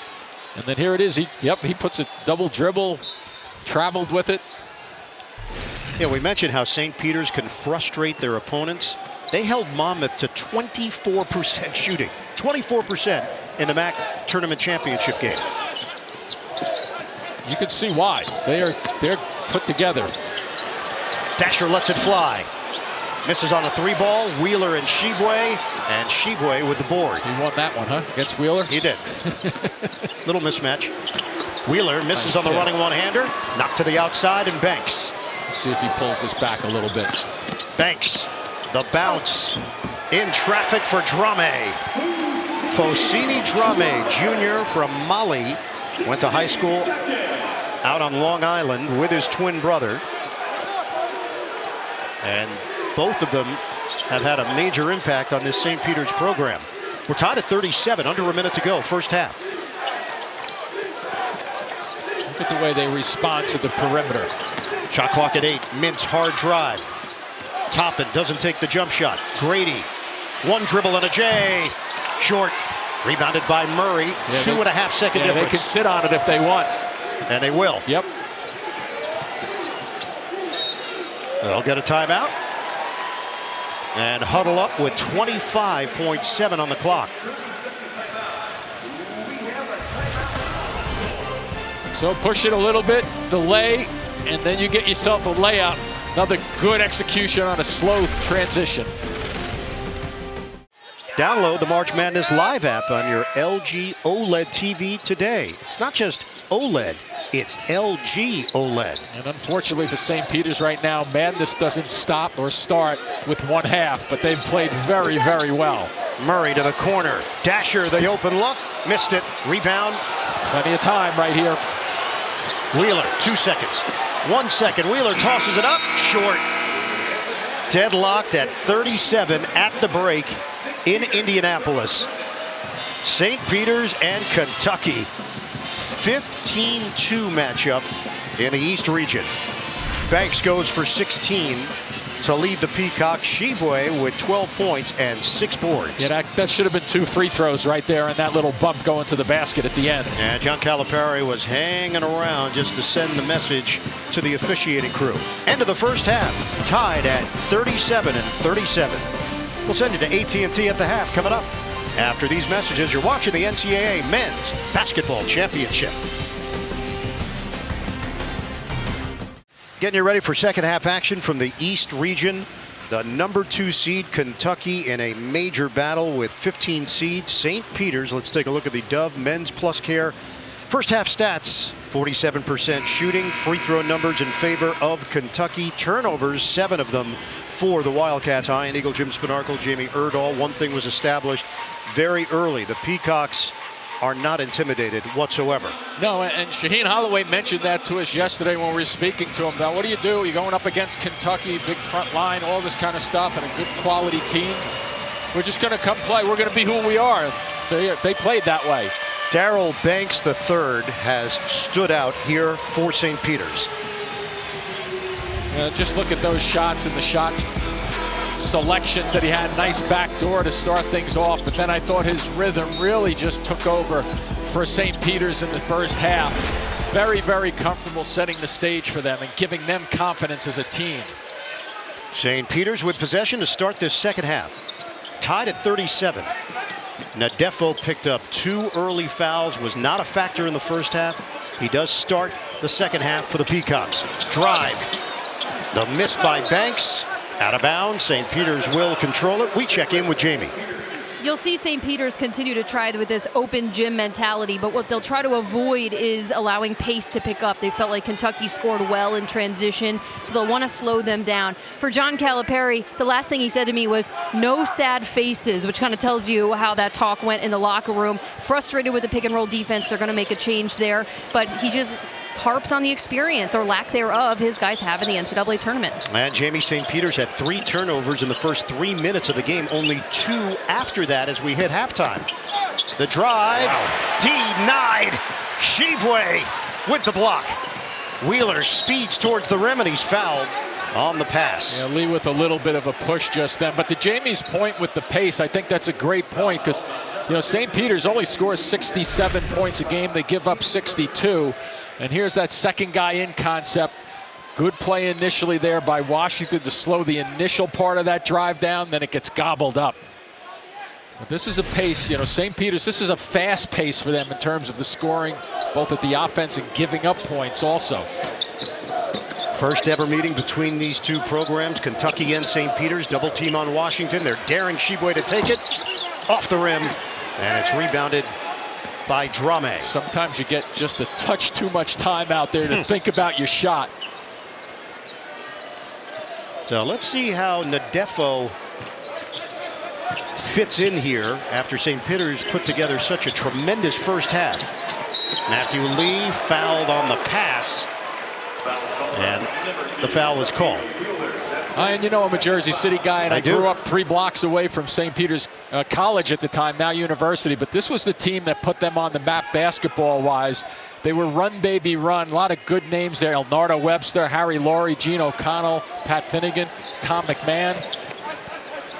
And then here it is. He puts a double dribble, traveled with it. Yeah, we mentioned how St. Peter's can frustrate their opponents. They held Monmouth to 24% shooting. 24% in the MAC tournament championship game. You can see why. They're put together. Dasher lets it fly. Misses on a 3-ball. Wheeler and Shibwe with the board. He won that one, huh? Against Wheeler? He did. Little mismatch. Wheeler misses Nice on the tip. running one-hander. Knocked to the outside, and Banks. Let's see if he pulls this back a little bit. Banks, the bounce. In traffic for Drame. Fosini Drame, Jr. from Mali. Went to high school out on Long Island with his twin brother. And both of them have had a major impact on this St. Peter's program. We're tied at 37, under a minute to go, first half. Look at the way they respond to the perimeter. Shot clock at 8. Mintz hard drive. Toppin doesn't take the jump shot. Grady, one dribble and a J. Short. Rebounded by Murray. Yeah, 2.5 second difference. They can sit on it if they want. And they will. Yep. They'll get a timeout. And huddle up with 25.7 on the clock. So push it a little bit, delay, and then you get yourself a layup. Another good execution on a slow transition. Download the March Madness Live app on your LG OLED TV today. It's not just OLED, it's LG OLED. And unfortunately for St. Peter's right now, Madness doesn't stop or start with one half, but they've played very, very well. Murray to the corner. Dasher, the open look. Missed it. Rebound. Plenty of time right here. Wheeler, 2 seconds. 1 second. Wheeler tosses it up. Short. Deadlocked at 37 at the break in Indianapolis. St. Peter's and Kentucky. 15-2 matchup in the East region. Banks goes for 16 to lead the Peacocks. Shibwe with 12 points and 6 boards. Yeah, that should have been 2 free throws right there and that little bump going to the basket at the end. And John Calipari was hanging around just to send the message to the officiating crew. End of the first half, tied at 37-37. We'll send you to AT&T at the half coming up. After these messages, you're watching the NCAA Men's Basketball Championship. Getting you ready for second half action from the East region. The number 2 seed Kentucky in a major battle with 15 seeds St. Peter's. Let's take a look at the Dove Men's Plus Care first half stats. 47% shooting, free throw numbers in favor of Kentucky. Turnovers, 7 of them for the Wildcats. Iron Eagle, Jim Spinarkle, Jamie Erdahl. One thing was established very early. The Peacocks are not intimidated whatsoever. No, and Shaheen Holloway mentioned that to us yesterday when we were speaking to him. Now, what do? You're going up against Kentucky, big front line, all this kind of stuff, and a good quality team. We're just going to come play. We're going to be who we are. They played that way. Darrell Banks III has stood out here for St. Peter's. Just look at those shots and the shot selections that he had. Nice backdoor to start things off, but then I thought his rhythm really just took over for St. Peter's in the first half. Very, very comfortable setting the stage for them and giving them confidence as a team. St. Peter's with possession to start this second half. Tied at 37. Nadefo picked up 2 early fouls, was not a factor in the first half. He does start the second half for the Peacocks. Drive. The miss by Banks. Out of bounds. St. Peter's will control it. We check in with Jamie. You'll see St. Peter's continue to try with this open gym mentality, but what they'll try to avoid is allowing pace to pick up. They felt like Kentucky scored well in transition, so they'll want to slow them down. For John Calipari, the last thing he said to me was, no sad faces, which kind of tells you how that talk went in the locker room. Frustrated with the pick and roll defense, they're going to make a change there, but he just harps on the experience or lack thereof his guys have in the NCAA tournament. And Jamie, St. Peter's had 3 turnovers in the first 3 minutes of the game, only 2 after that as we hit halftime. The drive, denied. Shibwe with the block. Wheeler speeds towards the rim and he's fouled on the pass. Yeah, Lee with a little bit of a push just then, but to Jamie's point with the pace, I think that's a great point because St. Peter's only scores 67 points a game. They give up 62. And here's that second guy in concept. Good play initially there by Washington to slow the initial part of that drive down, then it gets gobbled up. But this is a pace, you know, St. Peter's, this is a fast pace for them in terms of the scoring, both at the offense and giving up points also. First ever meeting between these two programs, Kentucky and St. Peter's. Double team on Washington. They're daring Sheboy to take it off the rim, and it's rebounded by Drame. Sometimes you get just a touch too much time out there to think about your shot. So let's see how Nadefo fits in here after St. Peter's put together such a tremendous first half. Matthew Lee fouled on the pass, and the foul was called. And you know, I'm a Jersey City guy, and I do. grew up 3 blocks away from St. Peter's College at the time, now university. But this was the team that put them on the map basketball-wise. They were run, baby, run. A lot of good names there. Elnardo Webster, Harry Laurie, Gene O'Connell, Pat Finnegan, Tom McMahon.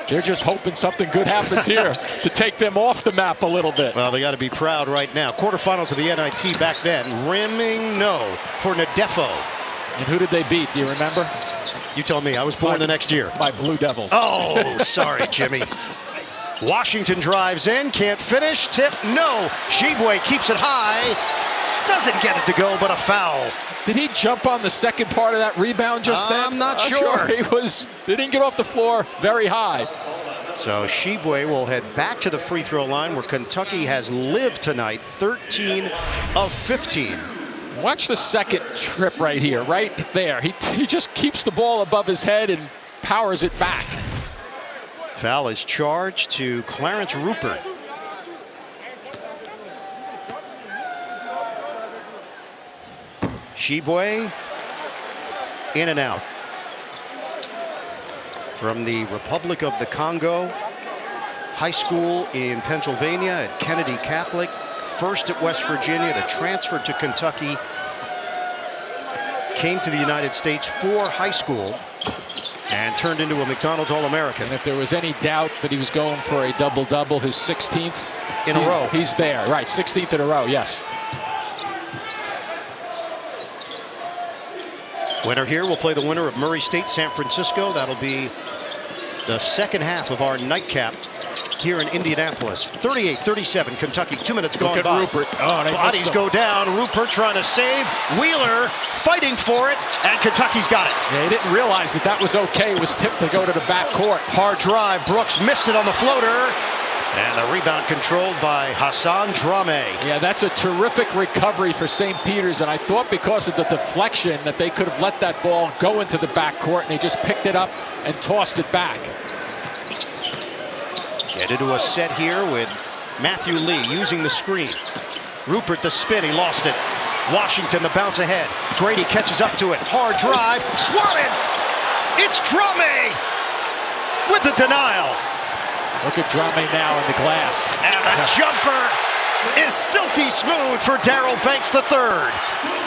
They're just hoping something good happens here to take them off the map a little bit. Well, they got to be proud right now. Quarterfinals of the NIT back then. Rimming no for Nadefo. And who did they beat? Do you remember? You tell me. I was born the next year. My Blue Devils. Oh, sorry, Jimmy. Washington drives in, can't finish. Tip, no. Sheboy keeps it high. Doesn't get it to go, but a foul. Did he jump on the second part of that rebound just then? I'm not sure. He didn't get off the floor very high. So Sheboy will head back to the free throw line where Kentucky has lived tonight, 13 of 15. Watch the second trip right here, right there. He just keeps the ball above his head and powers it back. Foul is charged to Clarence Rupert. Sheboy in and out. From the Republic of the Congo, high school in Pennsylvania at Kennedy Catholic, first at West Virginia to transfer to Kentucky, came to the United States for high school and turned into a McDonald's All-American. And if there was any doubt that he was going for a double-double, his 16th in a row. He's there, right, 16th in a row, yes. Winner here will play the winner of Murray State, San Francisco. That'll be the second half of our nightcap here in Indianapolis. 38-37, Kentucky. 2 minutes gone Look at by. Rupert. Oh, Bodies go down. Rupert trying to save. Wheeler fighting for it, and Kentucky's got it. Yeah, he didn't realize that was okay. It was tipped to go to the back court. Hard drive. Brooks missed it on the floater. And the rebound controlled by Hassan Drame. Yeah, that's a terrific recovery for St. Peter's, and I thought because of the deflection that they could have let that ball go into the backcourt, and they just picked it up and tossed it back. Get into a set here with Matthew Lee using the screen. Rupert the spin, he lost it. Washington the bounce ahead. Grady catches up to it. Hard drive, swatted! It's Drame with the denial. Look at Drame now in the glass. And the jumper is silky smooth for Darrell Banks III.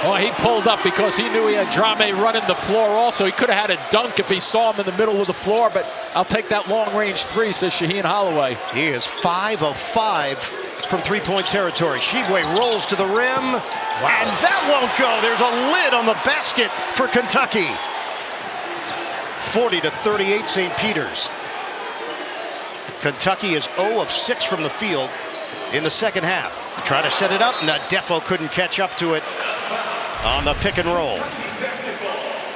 Oh, he pulled up because he knew he had Drame running the floor also. He could have had a dunk if he saw him in the middle of the floor, but I'll take that long-range 3, says Shaheen Holloway. He is 5 of 5 from three-point territory. Sheboy rolls to the rim, and that won't go. There's a lid on the basket for Kentucky. 40-38 St. Peter's. Kentucky is 0 of 6 from the field in the second half. Trying to set it up. Nadefo couldn't catch up to it on the pick and roll.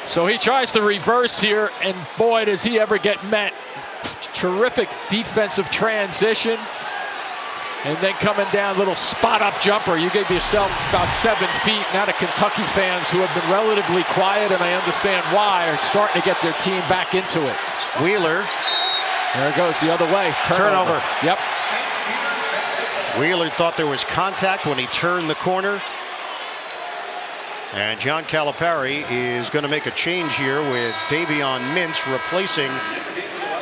So he tries to reverse here, and boy, does he ever get met. Terrific defensive transition. And then coming down, little spot-up jumper. You gave yourself about 7 feet. Now the Kentucky fans, who have been relatively quiet, and I understand why, are starting to get their team back into it. Wheeler. There it goes the other way. Turnover. Yep. Wheeler thought there was contact when he turned the corner. And John Calipari is going to make a change here with Davion Mintz replacing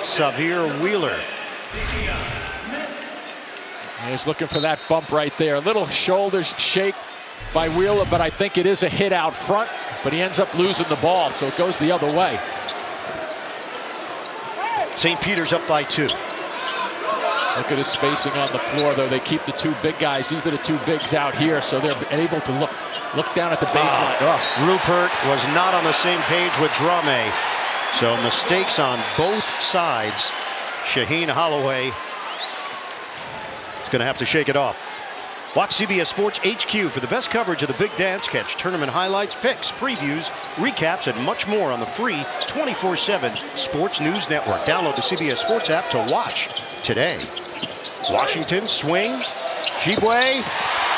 Xavier Wheeler. He's looking for that bump right there. A little shoulder shake by Wheeler, but I think it is a hit out front. But he ends up losing the ball, so it goes the other way. St. Peter's up by 2. Look at his spacing on the floor, though. They keep the 2 big guys. These are the 2 bigs out here, so they're able to look Look down at the baseline. Rupert was not on the same page with Drame. So mistakes on both sides. Shaheen Holloway is going to have to shake it off. Watch CBS Sports HQ for the best coverage of the big dance. Catch tournament highlights, picks, previews, recaps, and much more on the free 24/7 Sports News Network. Download the CBS Sports app to watch today. Washington swing. Shibwe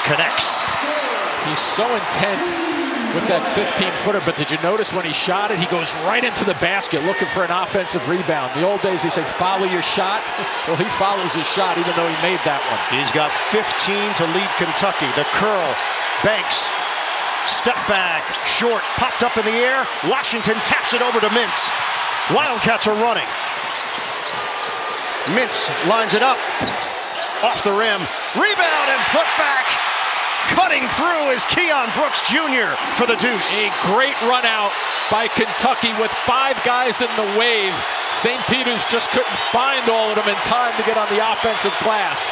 connects. He's so intent with that 15-footer, but did you notice when he shot it, he goes right into the basket looking for an offensive rebound. In the old days, they say, follow your shot. Well, he follows his shot, even though he made that one. He's got 15 to lead Kentucky. The curl, Banks, step back, short, popped up in the air. Washington taps it over to Mintz. Wildcats are running. Mintz lines it up. Off the rim. Rebound and put back. Cutting through is Keon Brooks Jr. for the deuce. A great run out by Kentucky with 5 guys in the wave. St. Peter's just couldn't find all of them in time to get on the offensive glass.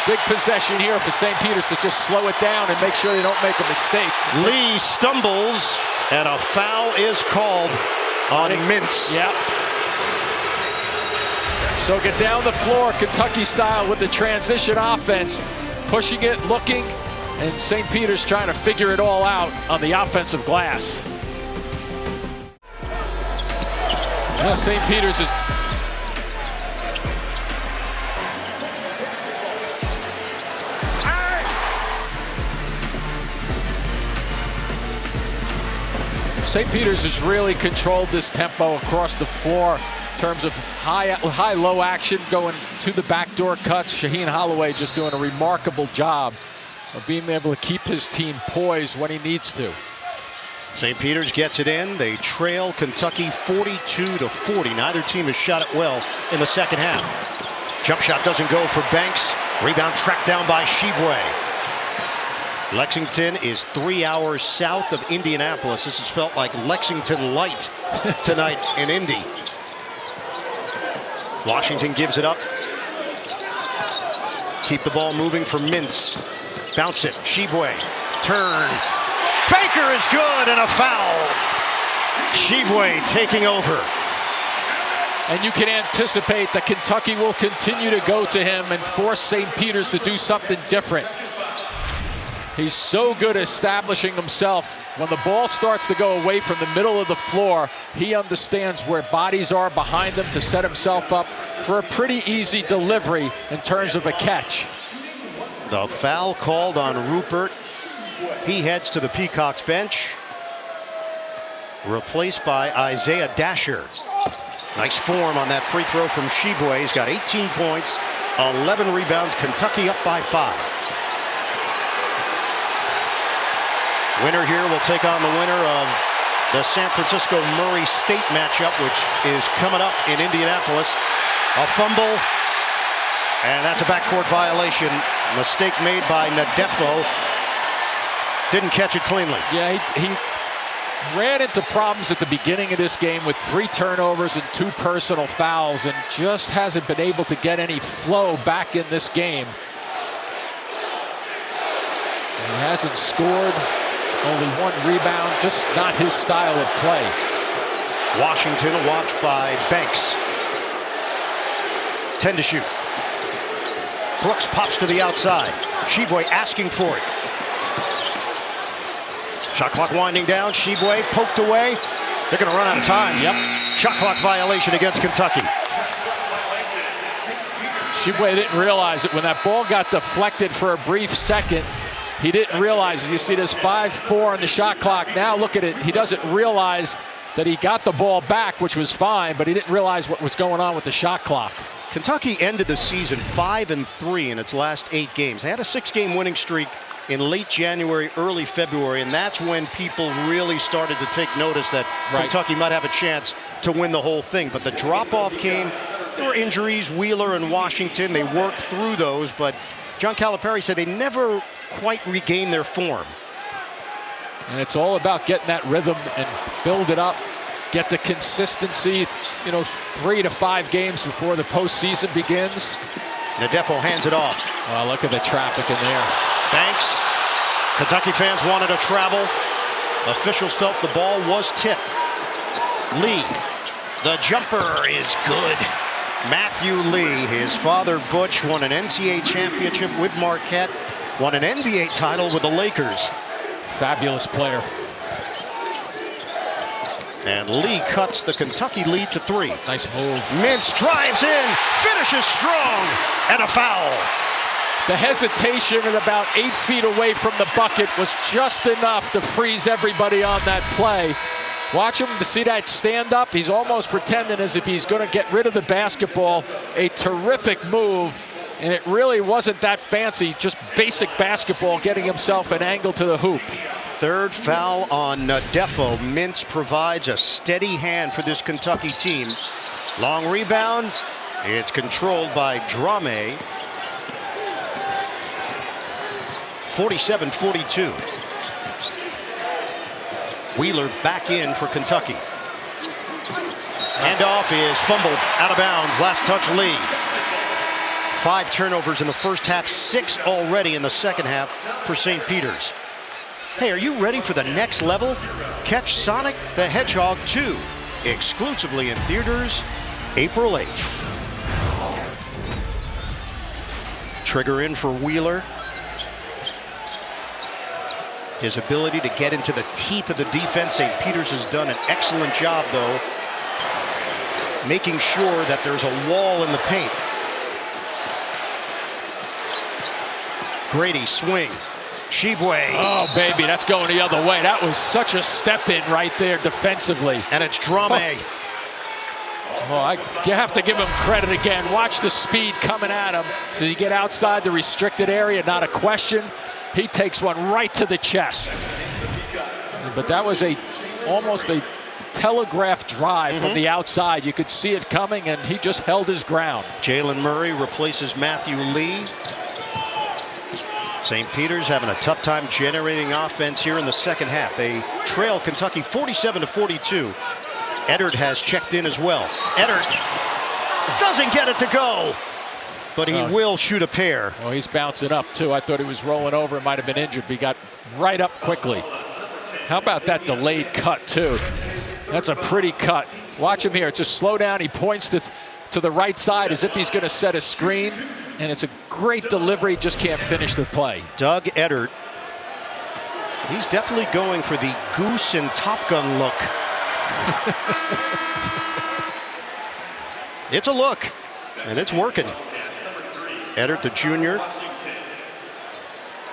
Big possession here for St. Peter's to just slow it down and make sure they don't make a mistake. Lee stumbles and a foul is called on Mintz. Yeah. So get down the floor, Kentucky style with the transition offense. Pushing it, looking. And St. Peter's trying to figure it all out on the offensive glass. Well, St. Peter's is... St. Peter's has really controlled this tempo across the floor in terms of high-low action, going to the backdoor cuts. Shaheen Holloway just doing a remarkable job of being able to keep his team poised when he needs to. St. Peter's gets it in. They trail Kentucky 42-40. Neither team has shot it well in the second half. Jump shot doesn't go for Banks. Rebound tracked down by Shibwe. Lexington is 3 hours south of Indianapolis. This has felt like Lexington light tonight in Indy. Washington gives it up. Keep the ball moving for Mintz. Bounce it, Shibwe, turn. Baker is good and a foul. Shibwe taking over. And you can anticipate that Kentucky will continue to go to him and force St. Peter's to do something different. He's so good at establishing himself. When the ball starts to go away from the middle of the floor, he understands where bodies are behind him to set himself up for a pretty easy delivery in terms of a catch. The foul called on Rupert. He heads to the Peacocks bench. Replaced by Isaiah Dasher. Nice form on that free throw from Shibwe. He's got 18 points, 11 rebounds. Kentucky up by 5. Winner here will take on the winner of the San Francisco Murray State matchup, which is coming up in Indianapolis. A fumble, and that's a backcourt violation. Mistake made by Nadefo. Didn't catch it cleanly. Yeah, he ran into problems at the beginning of this game with 3 turnovers and 2 personal fouls, and just hasn't been able to get any flow back in this game. He hasn't scored, only 1 rebound, just not his style of play. Washington watched by Banks. 10 to shoot. Brooks pops to the outside. Shibwe asking for it. Shot clock winding down. Shibwe poked away. They're going to run out of time. Yep. Shot clock violation against Kentucky. Shibwe didn't realize it. When that ball got deflected for a brief second, he didn't realize it. You see, there's 5-4 on the shot clock. Now look at it. He doesn't realize that he got the ball back, which was fine, but he didn't realize what was going on with the shot clock. Kentucky ended the season 5-3 in its last 8 games. They had a 6-game winning streak in late January, early February, and that's when people really started to take notice that Kentucky might have a chance to win the whole thing. But the drop-off came. There were injuries, Wheeler and Washington. They worked through those, but John Calipari said they never quite regained their form. And it's all about getting that rhythm and build it up. Get the consistency, 3 to 5 games before the postseason begins. Nadefo hands it off. Well, look at the traffic in there. Banks Kentucky fans wanted to travel. Officials felt the ball was tipped. Lee, the jumper is good. Matthew Lee, his father Butch won an NCAA championship with Marquette, won an NBA title with the Lakers. Fabulous player. And Lee cuts the Kentucky lead to 3. Nice move. Mintz drives in, finishes strong, and a foul. The hesitation at about 8 feet away from the bucket was just enough to freeze everybody on that play. Watch him to see that stand up. He's almost pretending as if he's going to get rid of the basketball. A terrific move, and it really wasn't that fancy, just basic basketball, getting himself an angle to the hoop. Third foul on Nadefo. Mintz provides a steady hand for this Kentucky team. Long rebound. It's controlled by Drame. 47-42. Wheeler back in for Kentucky. Handoff is fumbled out of bounds. Last touch Lee. 5 turnovers in the first half, 6 already in the second half for St. Peter's. Hey, are you ready for the next level? Catch Sonic the Hedgehog 2 exclusively in theaters April 8th. Trigger in for Wheeler. His ability to get into the teeth of the defense. St. Peter's has done an excellent job, though, making sure that there's a wall in the paint. Grady swing. Shibwe. Oh, baby, that's going the other way. That was such a step in right there defensively. And it's Drame. You have to give him credit again. Watch the speed coming at him. So you get outside the restricted area, not a question. He takes one right to the chest. But that was almost a telegraph drive from the outside. You could see it coming, and he just held his ground. Jalen Murray replaces Matthew Lee. St. Peter's having a tough time generating offense here in the second half. They trail Kentucky 47-42. Eddard has checked in as well. Eddard doesn't get it to go, but he will shoot a pair. Oh, he's bouncing up, too. I thought he was rolling over. It might have been injured, but he got right up quickly. How about that delayed cut, too? That's a pretty cut. Watch him here. Just slow down. He points to the right side as if he's going to set a screen, and it's a great delivery. Just can't finish the play. Doug Eddard. He's definitely going for the Goose and Top Gun look. It's a look, and it's working. Eddard, the junior,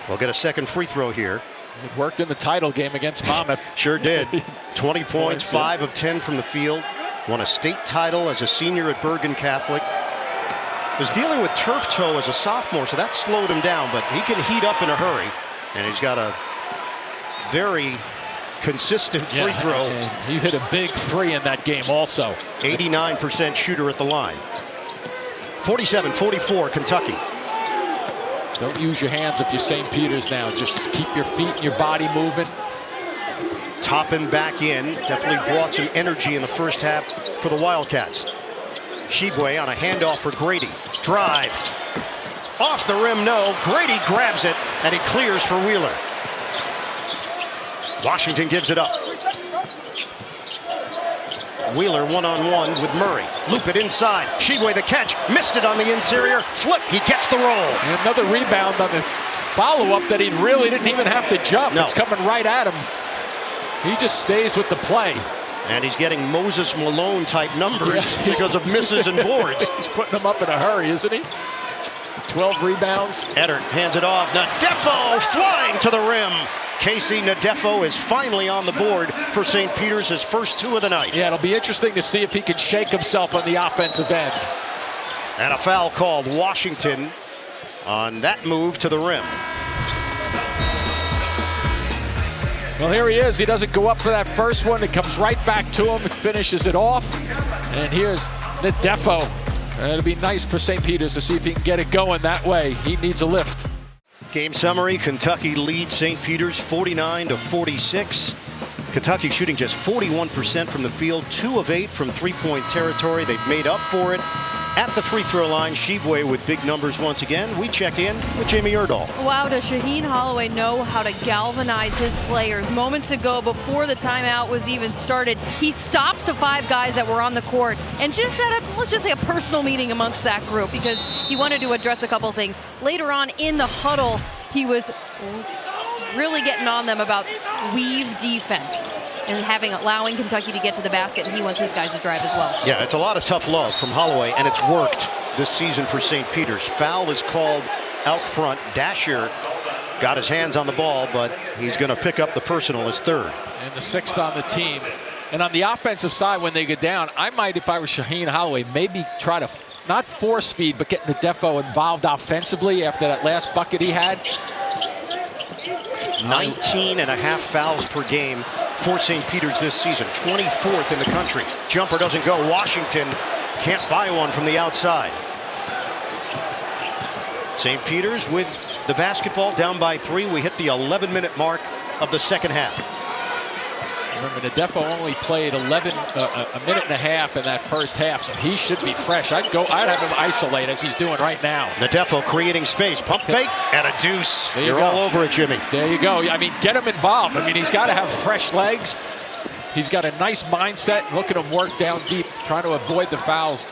will get a second free throw here. It worked in the title game against Monmouth. Sure did. 20 points, 5 of 10 from the field. Won a state title as a senior at Bergen Catholic. Was dealing with turf toe as a sophomore, so that slowed him down, but he can heat up in a hurry. And he's got a very consistent free throw. And he hit a big 3 in that game also. 89% shooter at the line. 47-44 Kentucky. Don't use your hands if you're St. Peter's now. Just keep your feet and your body moving. Toppin back in. Definitely brought some energy in the first half for the Wildcats. Shibwe on a handoff for Grady. Drive. Off the rim, no. Grady grabs it, and he clears for Wheeler. Washington gives it up. Wheeler one-on-one with Murray. Loop it inside. Shibwe the catch. Missed it on the interior. Flip. He gets the roll. And another rebound on the follow-up that he really didn't even have to jump. No. It's coming right at him. He just stays with the play. And he's getting Moses Malone type numbers because of misses and boards. He's putting them up in a hurry, isn't he? 12 rebounds. Eddard hands it off. Nadefo flying to the rim. Casey Nadefo is finally on the board for St. Peter's, his first 2 of the night. Yeah, it'll be interesting to see if he can shake himself on the offensive end. And a foul called. Washington on that move to the rim. Well, here he is. He doesn't go up for that first one. It comes right back to him and finishes it off. And here's Nadefo. It'll be nice for St. Peter's to see if he can get it going that way. He needs a lift. Game summary, Kentucky leads St. Peter's 49-46. Kentucky shooting just 41% from the field, 2 of 8 from three-point territory. They've made up for it at the free throw line. Sheboy with big numbers once again. We check in with Jamie Erdahl. Wow, does Shaheen Holloway know how to galvanize his players? Moments ago, before the timeout was even started, he stopped the 5 guys that were on the court and just set up, let's just say, a personal meeting amongst that group because he wanted to address a couple of things. Later on in the huddle, he was really getting on them about weave defense and allowing Kentucky to get to the basket, and he wants his guys to drive as well. Yeah, it's a lot of tough love from Holloway, and it's worked this season for St. Peter's. Foul is called out front. Dasher got his hands on the ball, but he's going to pick up the personal, his 3rd. And the 6th on the team. And on the offensive side, when they get down, I might, if I was Shaheen Holloway, maybe try to not force feed, but get Nadefo involved offensively after that last bucket he had. 19.5 fouls per game for St. Peter's this season, 24th in the country. Jumper doesn't go. Washington can't buy one from the outside. St. Peter's with the basketball, down by 3. We hit the 11-minute mark of the second half. Remember, Nadefo only played a minute and a half in that first half, so he should be fresh. I'd have him isolate as he's doing right now. Nadefo creating space, pump fake, and a deuce. You're all over it, Jimmy. There you go. I mean, get him involved. I mean, he's got to have fresh legs. He's got a nice mindset. Look at him work down deep, trying to avoid the fouls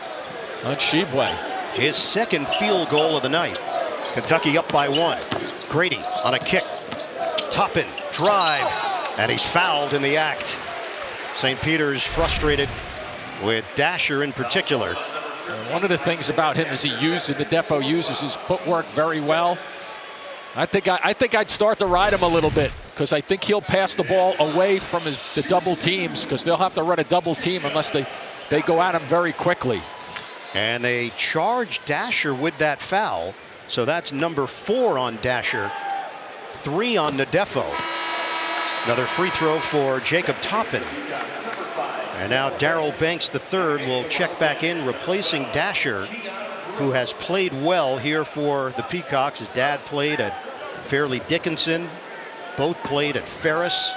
on Sheboy. His 2nd field goal of the night. Kentucky up by 1. Grady on a kick. Toppin, drive. And he's fouled in the act. St. Peter's frustrated with Dasher in particular. One of the things about him is Nadefo uses his footwork very well. I think I'd start to ride him a little bit because I think he'll pass the ball away from the double teams because they'll have to run a double team unless they go at him very quickly. And they charge Dasher with that foul. So that's number 4 on Dasher, 3 on Nadefo. Another free throw for Jacob Toppin. And now Darrell Banks III will check back in, replacing Dasher, who has played well here for the Peacocks. His dad played at Fairleigh Dickinson. Both played at Ferris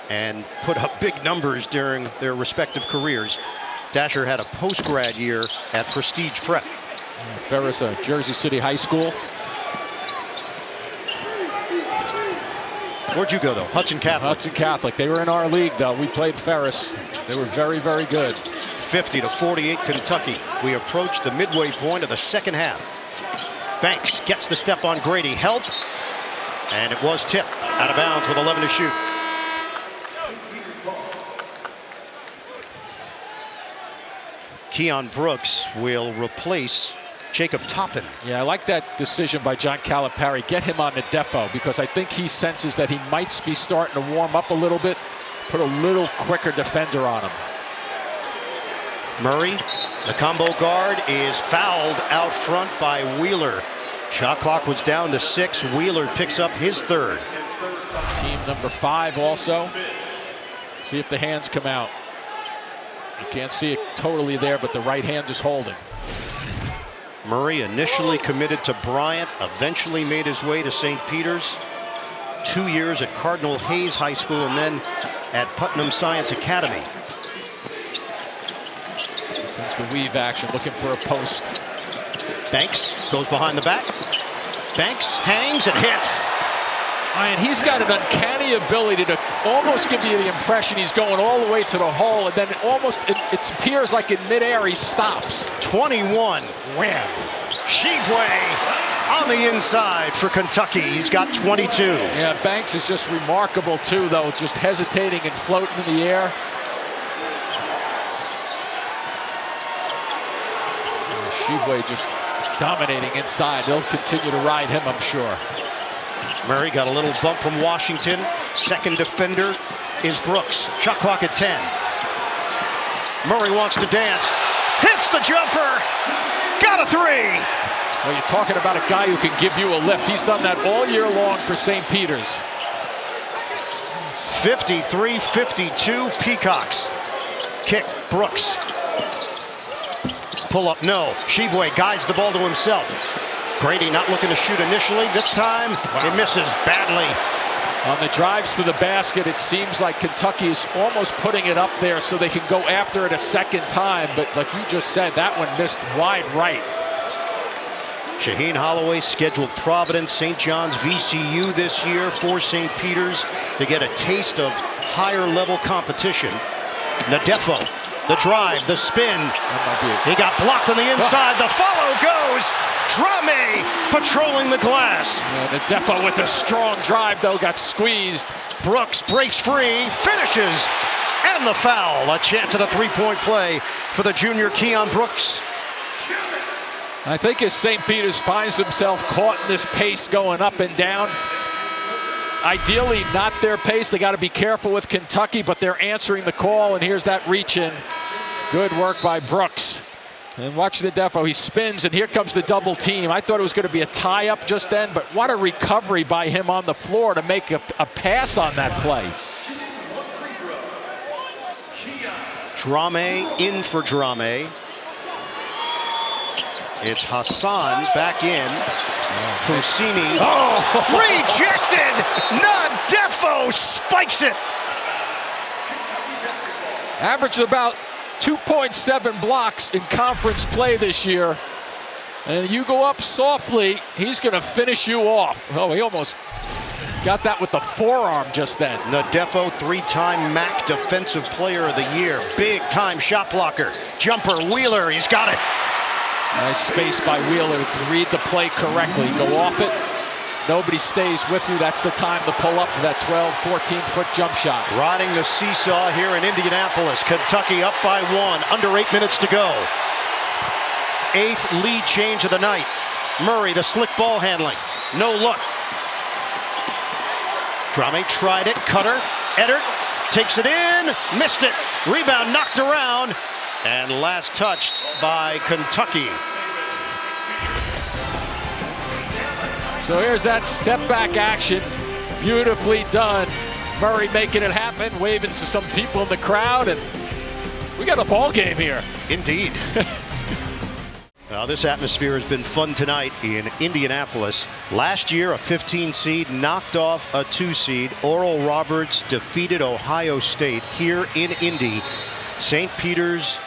and put up big numbers during their respective careers. Dasher had a post-grad year at Prestige Prep. Ferris, Jersey City High School. Where'd you go, though? Hudson Catholic. Hudson Catholic. They were in our league, though. We played Ferris. They were very, very good. 50-48 Kentucky. We approach the midway point of the second half. Banks gets the step on Grady. Help. And it was tipped out of bounds with 11 to shoot. Keon Brooks will replace Jacob Toppin. Yeah, I like that decision by John Calipari. Get him on Nadefo because I think he senses that he might be starting to warm up a little bit. Put a little quicker defender on him. Murray, the combo guard, is fouled out front by Wheeler. Shot clock was down to 6. Wheeler picks up his 3rd. Team number 5 also. See if the hands come out. You can't see it totally there, but the right hand is holding. Murray initially committed to Bryant, eventually made his way to St. Peter's. 2 years at Cardinal Hayes High School and then at Putnam Science Academy. Here comes the weave action, looking for a post. Banks goes behind the back. Banks hangs and hits. And he's got an uncanny ability to almost give you the impression he's going all the way to the hole, and then it appears like in midair he stops. 21. Wham. Sheboy on the inside for Kentucky. He's got 22. Yeah, Banks is just remarkable too, though, just hesitating and floating in the air. Sheboy just dominating inside. They'll continue to ride him, I'm sure. Murray got a little bump from Washington. Second defender is Brooks. Shot clock at 10. Murray wants to dance. Hits the jumper. Got a 3. Well, you're talking about a guy who can give you a lift. He's done that all year long for St. Peter's. 53-52 Peacocks. Kick, Brooks. Pull up, no. Sheboy guides the ball to himself. Grady not looking to shoot initially. This time, he misses badly. On the drives to the basket, it seems like Kentucky is almost putting it up there so they can go after it a second time. But like you just said, that one missed wide right. Shaheen Holloway scheduled Providence, St. John's, VCU this year for St. Peter's to get a taste of higher level competition. Nadefo, the drive, the spin. He got blocked on the inside. The follow goes. Drame patrolling the glass. Nadefo with a strong drive, though, got squeezed. Brooks breaks free, finishes, and the foul. A chance at a three-point play for the junior Keon Brooks. I think as St. Peter's finds himself caught in this pace going up and down, ideally not their pace. They got to be careful with Kentucky, but they're answering the call, and here's that reach in. Good work by Brooks. And watch Nadefo, he spins, and here comes the double team. I thought it was going to be a tie-up just then, but what a recovery by him on the floor to make a pass on that play. Drame in for Drame. It's Hassan back in. Fusini rejected. Nadefo spikes it. Averaged about 2.7 blocks in conference play this year. And you go up softly, he's going to finish you off. Oh, he almost got that with the forearm just then. Nadefo, three-time MAC Defensive Player of the Year. Big-time shot blocker. Jumper, Wheeler, he's got it. Nice space by Wheeler to read the play correctly. Go off it. Nobody stays with you. That's the time to pull up for that 12, 14-foot jump shot. Riding the seesaw here in Indianapolis. Kentucky up by 1. Under 8 minutes to go. 8th lead change of the night. Murray, the slick ball handling. No look. Drame tried it. Cutter. Eddard takes it in. Missed it. Rebound knocked around. And last touched by Kentucky. So here's that step back action. Beautifully done. Murray making it happen, waving to some people in the crowd, and we got a ball game here. Indeed. Well, this atmosphere has been fun tonight in Indianapolis. Last year, a 15 seed knocked off a 2 seed. Oral Roberts defeated Ohio State here in Indy. St. Peter's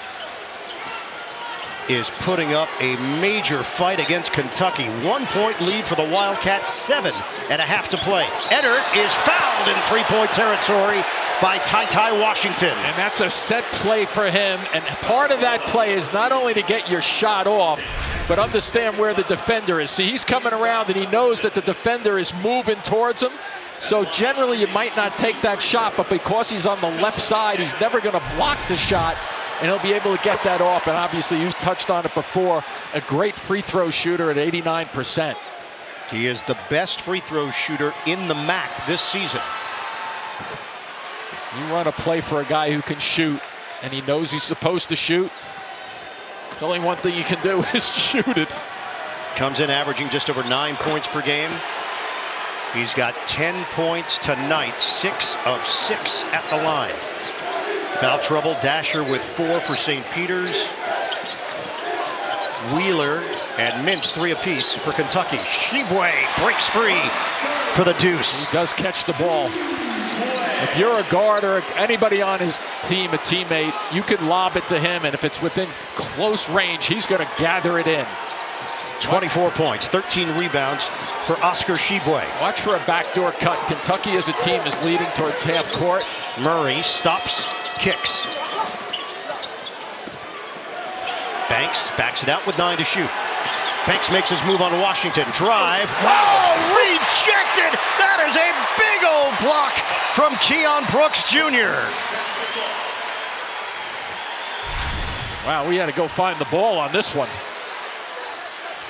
is putting up a major fight against Kentucky. 1 point lead for the Wildcats, 7.5 to play. Eddard is fouled in three-point territory by Ty Washington. And that's a set play for him. And part of that play is not only to get your shot off, but understand where the defender is. See, he's coming around and he knows that the defender is moving towards him. So generally you might not take that shot, but because he's on the left side, he's never going to block the shot, and he'll be able to get that off. And obviously, you touched on it before, a great free throw shooter at 89%. He is the best free throw shooter in the MAC this season. You run a play for a guy who can shoot, and he knows he's supposed to shoot. The only one thing you can do is shoot it. Comes in averaging just over 9 points per game. He's got 10 points tonight, 6 of 6 at the line. Foul trouble, Dasher with 4 for St. Peter's. Wheeler and Minch 3 apiece for Kentucky. Shibwe breaks free for the deuce. He does catch the ball. If you're a guard or anybody on his team, a teammate, you can lob it to him, and if it's within close range, he's going to gather it in. 24 points, 13 rebounds for Oscar Shibwe. Watch for a backdoor cut. Kentucky as a team is leading towards half court. Murray stops, kicks. Banks backs it out with 9 to shoot. Banks makes his move on Washington. Drive. Oh, rejected! That is a big old block from Keon Brooks Jr. Wow, we had to go find the ball on this one.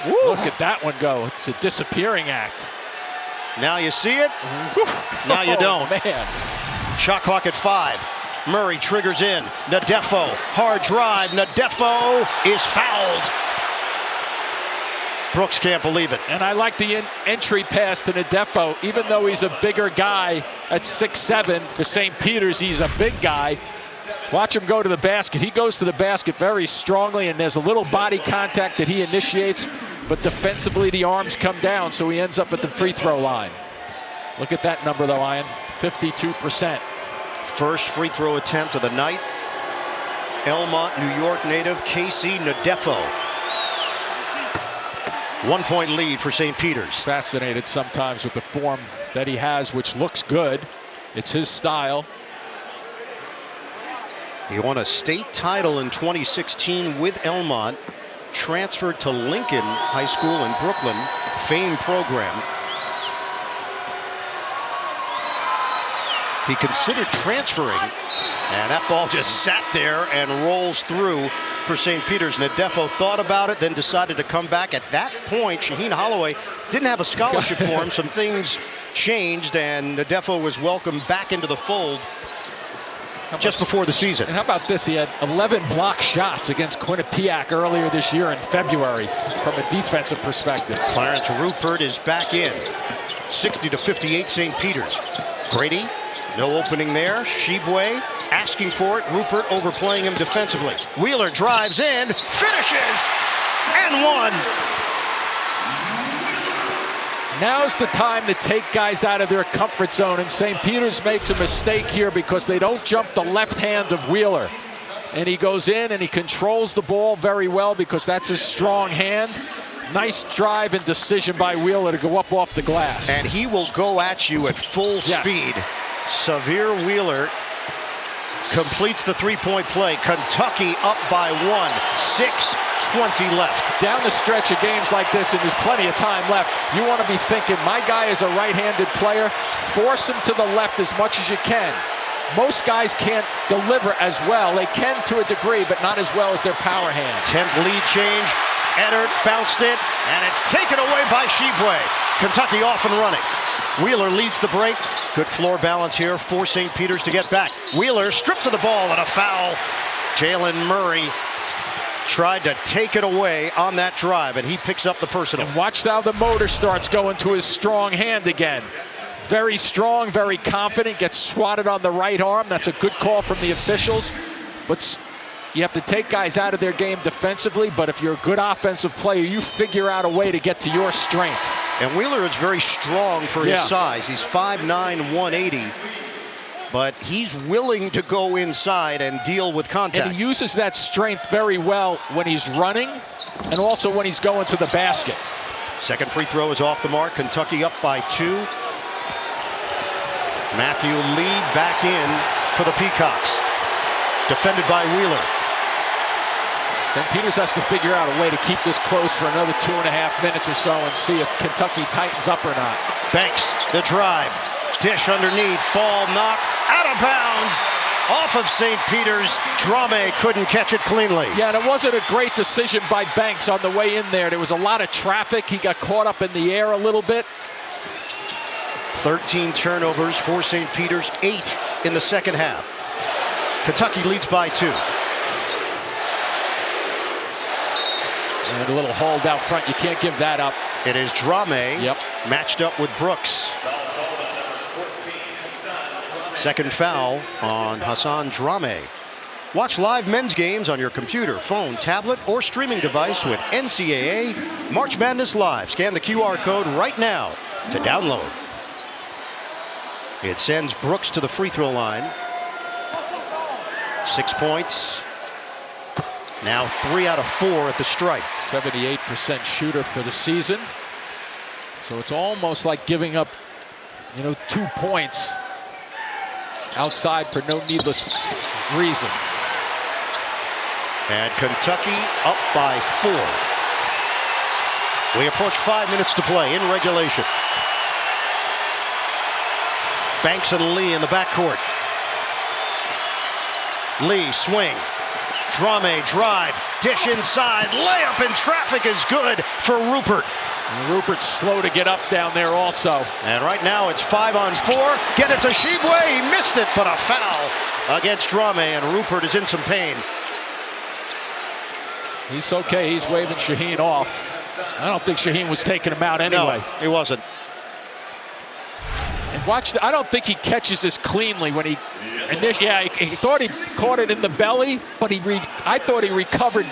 Woo. Look at that one go. It's a disappearing act. Now you see it. Now you don't. Man. Shot clock at 5. Murray triggers in. Nadefo, hard drive. Nadefo is fouled. Brooks can't believe it. And I like the entry pass to Nadefo. Even though he's a bigger guy at 6'7", for St. Peter's, he's a big guy. Watch him go to the basket. He goes to the basket very strongly, and there's a little body contact that he initiates, but defensively the arms come down, so he ends up at the free throw line. Look at that number, though, Ian. 52%. First free throw attempt of the night. Elmont, New York native Casey Nadefo. 1 point lead for St. Peter's. Fascinated sometimes with the form that he has, which looks good. It's his style. He won a state title in 2016 with Elmont. Transferred to Lincoln High School in Brooklyn, famed program. He considered transferring, and that ball just sat there and rolls through for St. Peter's. Nadefo thought about it, then decided to come back. At that point, Shaheen Holloway didn't have a scholarship for him. Some things changed, and Nadefo was welcomed back into the fold just before the season. And how about this? He had 11 block shots against Quinnipiac earlier this year in February from a defensive perspective. Clarence Rupert is back in. 60-58 St. Peter's. Grady, no opening there. Shibwe asking for it. Rupert overplaying him defensively. Wheeler drives in, finishes, and one. Now's the time to take guys out of their comfort zone, and St. Peter's makes a mistake here because they don't jump the left hand of Wheeler. And he goes in and he controls the ball very well because that's his strong hand. Nice drive and decision by Wheeler to go up off the glass. And he will go at you at full speed. Severe Wheeler completes the three-point play. Kentucky up by one. 6:20 left. Down the stretch of games like this, and there's plenty of time left, you want to be thinking, my guy is a right-handed player. Force him to the left as much as you can. Most guys can't deliver as well. They can to a degree, but not as well as their power hand. 10th lead change. Eddard bounced it, and it's taken away by Shibwe. Kentucky off and running. Wheeler leads the break. Good floor balance here for St. Peter's to get back. Wheeler stripped to the ball and a foul. Jalen Murray tried to take it away on that drive, and he picks up the personal. And watch how the motor starts going to his strong hand again. Very strong, very confident, gets swatted on the right arm. That's a good call from the officials. But you have to take guys out of their game defensively, but if you're a good offensive player, you figure out a way to get to your strength. And Wheeler is very strong for his size. He's 5'9", 180. But he's willing to go inside and deal with contact. And he uses that strength very well when he's running and also when he's going to the basket. Second free throw is off the mark. Kentucky up by 2. Matthew Lee back in for the Peacocks. Defended by Wheeler. St. Peter's has to figure out a way to keep this close for another 2.5 minutes or so and see if Kentucky tightens up or not. Banks, the drive. Dish underneath, ball knocked out of bounds off of St. Peter's. Drame couldn't catch it cleanly. Yeah, and it wasn't a great decision by Banks on the way in there. There was a lot of traffic. He got caught up in the air a little bit. 13 turnovers for St. Peter's, 8 in the second half. Kentucky leads by 2. And a little hold out front. You can't give that up. It is Drame matched up with Brooks. Second foul on Hassan Drame. Watch live men's games on your computer, phone, tablet, or streaming device with NCAA March Madness Live. Scan the QR code right now to download. It sends Brooks to the free throw line. 6 points. Now 3 out of 4 at the strike. 78% shooter for the season. So it's almost like giving up, 2 points outside for no needless reason. And Kentucky up by 4. We approach 5 minutes to play in regulation. Banks and Lee in the backcourt. Lee swing. Drame drive. Dish inside. Layup in traffic is good for Rupert. And Rupert's slow to get up down there also. And right now it's 5 on 4. Get it to Shibwe. He missed it, but a foul against Drame, and Rupert is in some pain. He's okay. He's waving Shaheen off. I don't think Shaheen was taking him out anyway. No, he wasn't. And watch, I don't think he catches this cleanly when he he thought he caught it in the belly, but I thought he recovered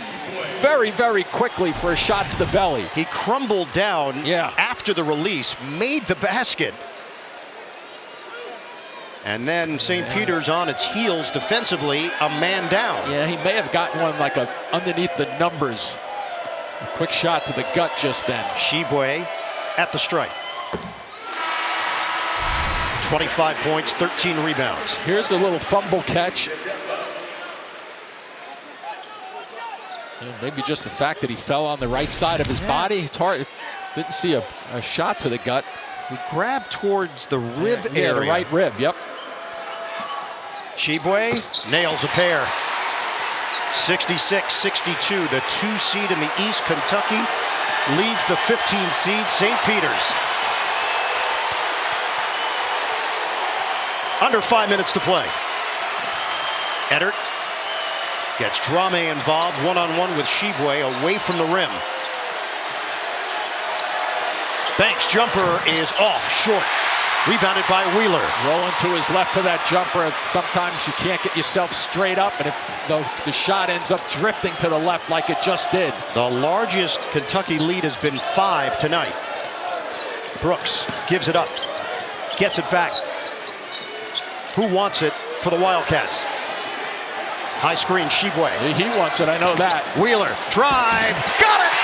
very, very quickly for a shot to the belly. He crumbled down after the release, made the basket, And then St. Peter's on its heels defensively, a man down. Yeah, he may have gotten one like underneath the numbers. A quick shot to the gut just then. Shibwe at the strike. 25 points, 13 rebounds. Here's the little fumble catch. And maybe just the fact that he fell on the right side of his body. It's hard. Didn't see a shot to the gut. He grabbed towards the rib area. The right rib, yep. Shibwe nails a pair. 66-62, the 2 seed in the East. Kentucky leads the 15 seed St. Peter's. Under 5 minutes to play. Eddard gets Drame involved one-on-one with Shibwe away from the rim. Banks' jumper is off short. Rebounded by Wheeler. Rolling to his left for that jumper. Sometimes you can't get yourself straight up, and if the shot ends up drifting to the left like it just did. The largest Kentucky lead has been 5 tonight. Brooks gives it up. Gets it back. Who wants it for the Wildcats? High screen, Shibwe. He wants it, I know that. Wheeler, drive, got it!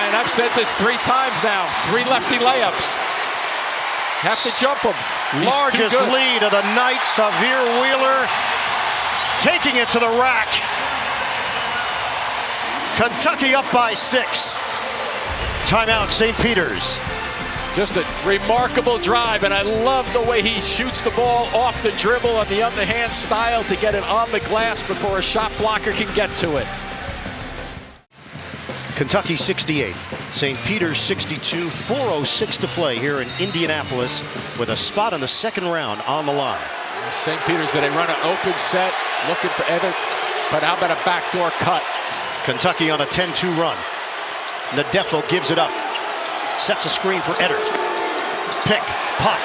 And I've said this 3 times now. 3 lefty layups. Have to jump him. He's largest lead of the night, Xavier Wheeler taking it to the rack. Kentucky up by 6. Timeout, St. Peter's. Just a remarkable drive, and I love the way he shoots the ball off the dribble on the underhand style to get it on the glass before a shot blocker can get to it. Kentucky 68, St. Peter's 62, 4:06 to play here in Indianapolis with a spot in the second round on the line. St. Peter's, they run an open set, looking for Eddard, but how about a backdoor cut? Kentucky on a 10-2 run. Nadefo gives it up. Sets a screen for Eddard. Pick, pop.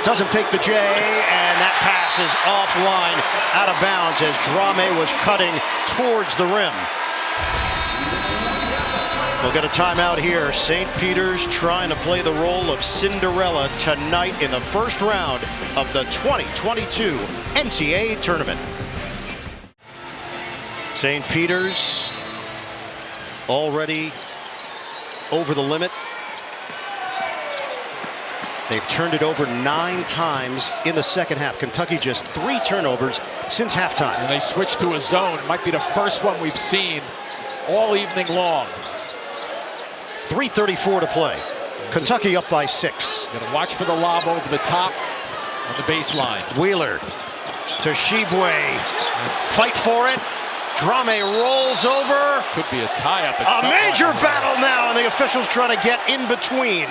Doesn't take the J, and that pass is offline, out of bounds as Drame was cutting towards the rim. We'll get a timeout here. St. Peter's trying to play the role of Cinderella tonight in the first round of the 2022 NCAA tournament. St. Peter's already over the limit. They've turned it over 9 times in the second half. Kentucky just 3 turnovers since halftime. And they switched to a zone. Might be the first one we've seen all evening long. 3:34 to play. Kentucky up by 6. Gonna watch for the lob over the top on the baseline. Wheeler to Shibwe. Fight for it. Drame rolls over. Could be a tie-up. A major battle now, and the officials trying to get in between.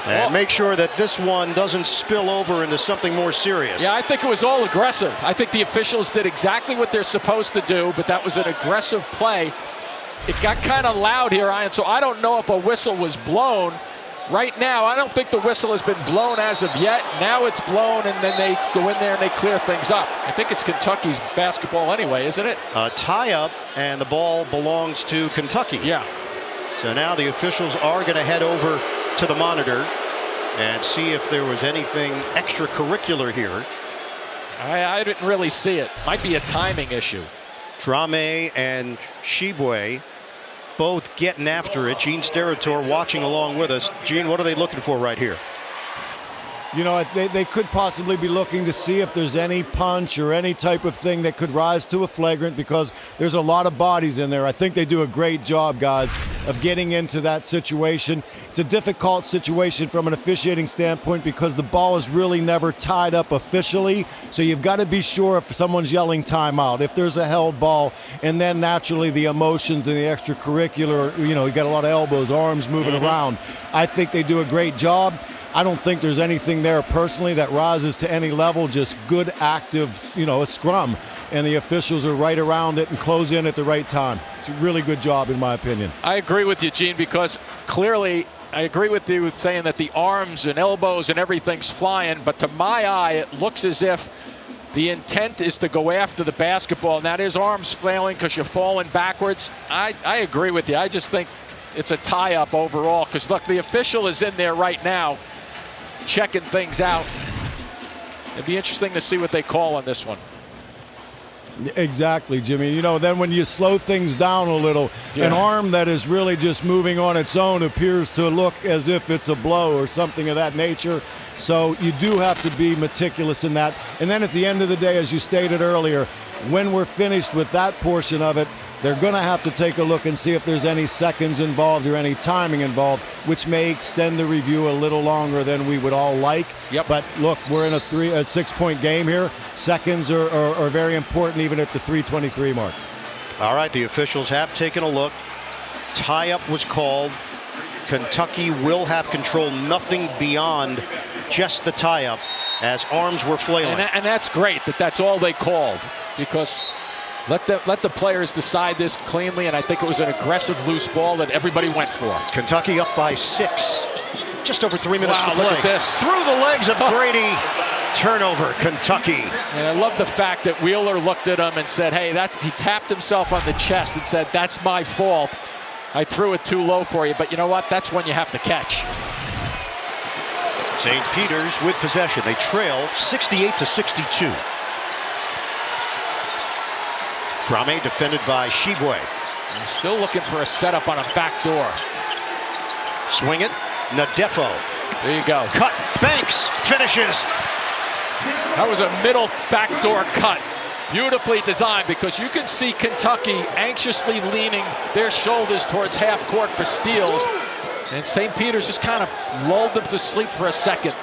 And make sure that this one doesn't spill over into something more serious. Yeah, I think it was all aggressive. I think the officials did exactly what they're supposed to do, but that was an aggressive play. It got kind of loud here, Ian, so I don't know if a whistle was blown. Right now, I don't think the whistle has been blown as of yet. Now it's blown, and then they go in there and they clear things up. I think it's Kentucky's basketball anyway, isn't it? A tie-up, and the ball belongs to Kentucky. Yeah. So now the officials are going to head over to the monitor and see if there was anything extracurricular here. I didn't really see it. Might be a timing issue. Drame and Shibwe both getting after it. Gene Steratore watching along with us. Gene, what are they looking for right here? You know, they could possibly be looking to see if there's any punch or any type of thing that could rise to a flagrant, because there's a lot of bodies in there. I think they do a great job, guys, of getting into that situation. It's a difficult situation from an officiating standpoint because the ball is really never tied up officially. So you've got to be sure if someone's yelling timeout, if there's a held ball, and then naturally the emotions and the extracurricular, you know, you got a lot of elbows, arms moving around. I think they do a great job. I don't think there's anything there personally that rises to any level, just good active, you know, a scrum. And the officials are right around it and close in at the right time. It's a really good job in my opinion. I agree with you, Gene, because clearly I agree with you with saying that the arms and elbows and everything's flying, but to my eye it looks as if the intent is to go after the basketball. Now there's arms flailing because you're falling backwards. I agree with you. I just think it's a tie-up overall because, look, the official is in there right now checking things out. It'd be interesting to see what they call on this one. Exactly, Jimmy. You know, then when you slow things down a little, an arm that is really just moving on its own appears to look as if it's a blow or something of that nature. So you do have to be meticulous in that. And then at the end of the day, as you stated earlier, when we're finished with that portion of it, they're going to have to take a look and see if there's any seconds involved or any timing involved, which may extend the review a little longer than we would all like. Yep. But look, we're in a 6-point game here. Seconds are very important even at the 3:23 mark. All right, the officials have taken a look. Tie-up was called. Kentucky will have control, nothing beyond just the tie-up as arms were flailing. And that's great that that's all they called, because let the players decide this cleanly, and I think it was an aggressive loose ball that everybody went for. Kentucky up by 6. Just over 3 minutes to play. Look at this. Through the legs of Grady. Turnover, Kentucky. And I love the fact that Wheeler looked at him and said, hey, he tapped himself on the chest and said, that's my fault. I threw it too low for you, but you know what? That's when you have to catch. St. Peter's with possession. They trail 68-62. Drame defended by Shibwe. Still looking for a setup on a back door. Swing it. Nadefo. There you go. Cut. Banks finishes. That was a middle backdoor cut. Beautifully designed, because you can see Kentucky anxiously leaning their shoulders towards half court for steals. And St. Peter's just kind of lulled them to sleep for a second.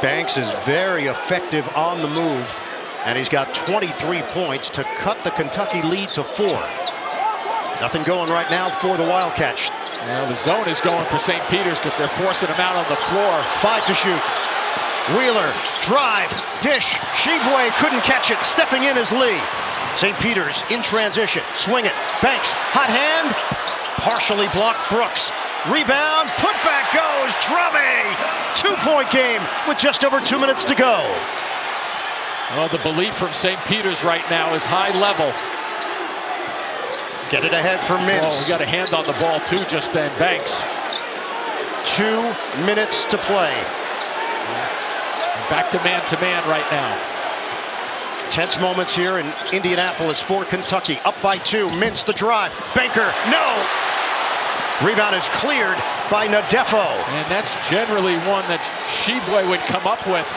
Banks is very effective on the move, and he's got 23 points to cut the Kentucky lead to 4. Nothing going right now for the Wildcats. Well, the zone is going for St. Peter's because they're forcing him out on the floor. 5 to shoot. Wheeler, drive, dish. Shibwe couldn't catch it. Stepping in is Lee. St. Peter's in transition. Swing it. Banks, hot hand. Partially blocked Brooks. Rebound, putback goes. Drame. 2-point game with just over 2 minutes to go. Well, the belief from St. Peter's right now is high level. Get it ahead for Mintz. Oh, we got a hand on the ball too just then. Banks. 2 minutes to play. Back to man right now. Tense moments here in Indianapolis for Kentucky. Up by 2. Mintz the drive. Banker, no. Rebound is cleared by Nadefo. And that's generally one that Shibwe would come up with.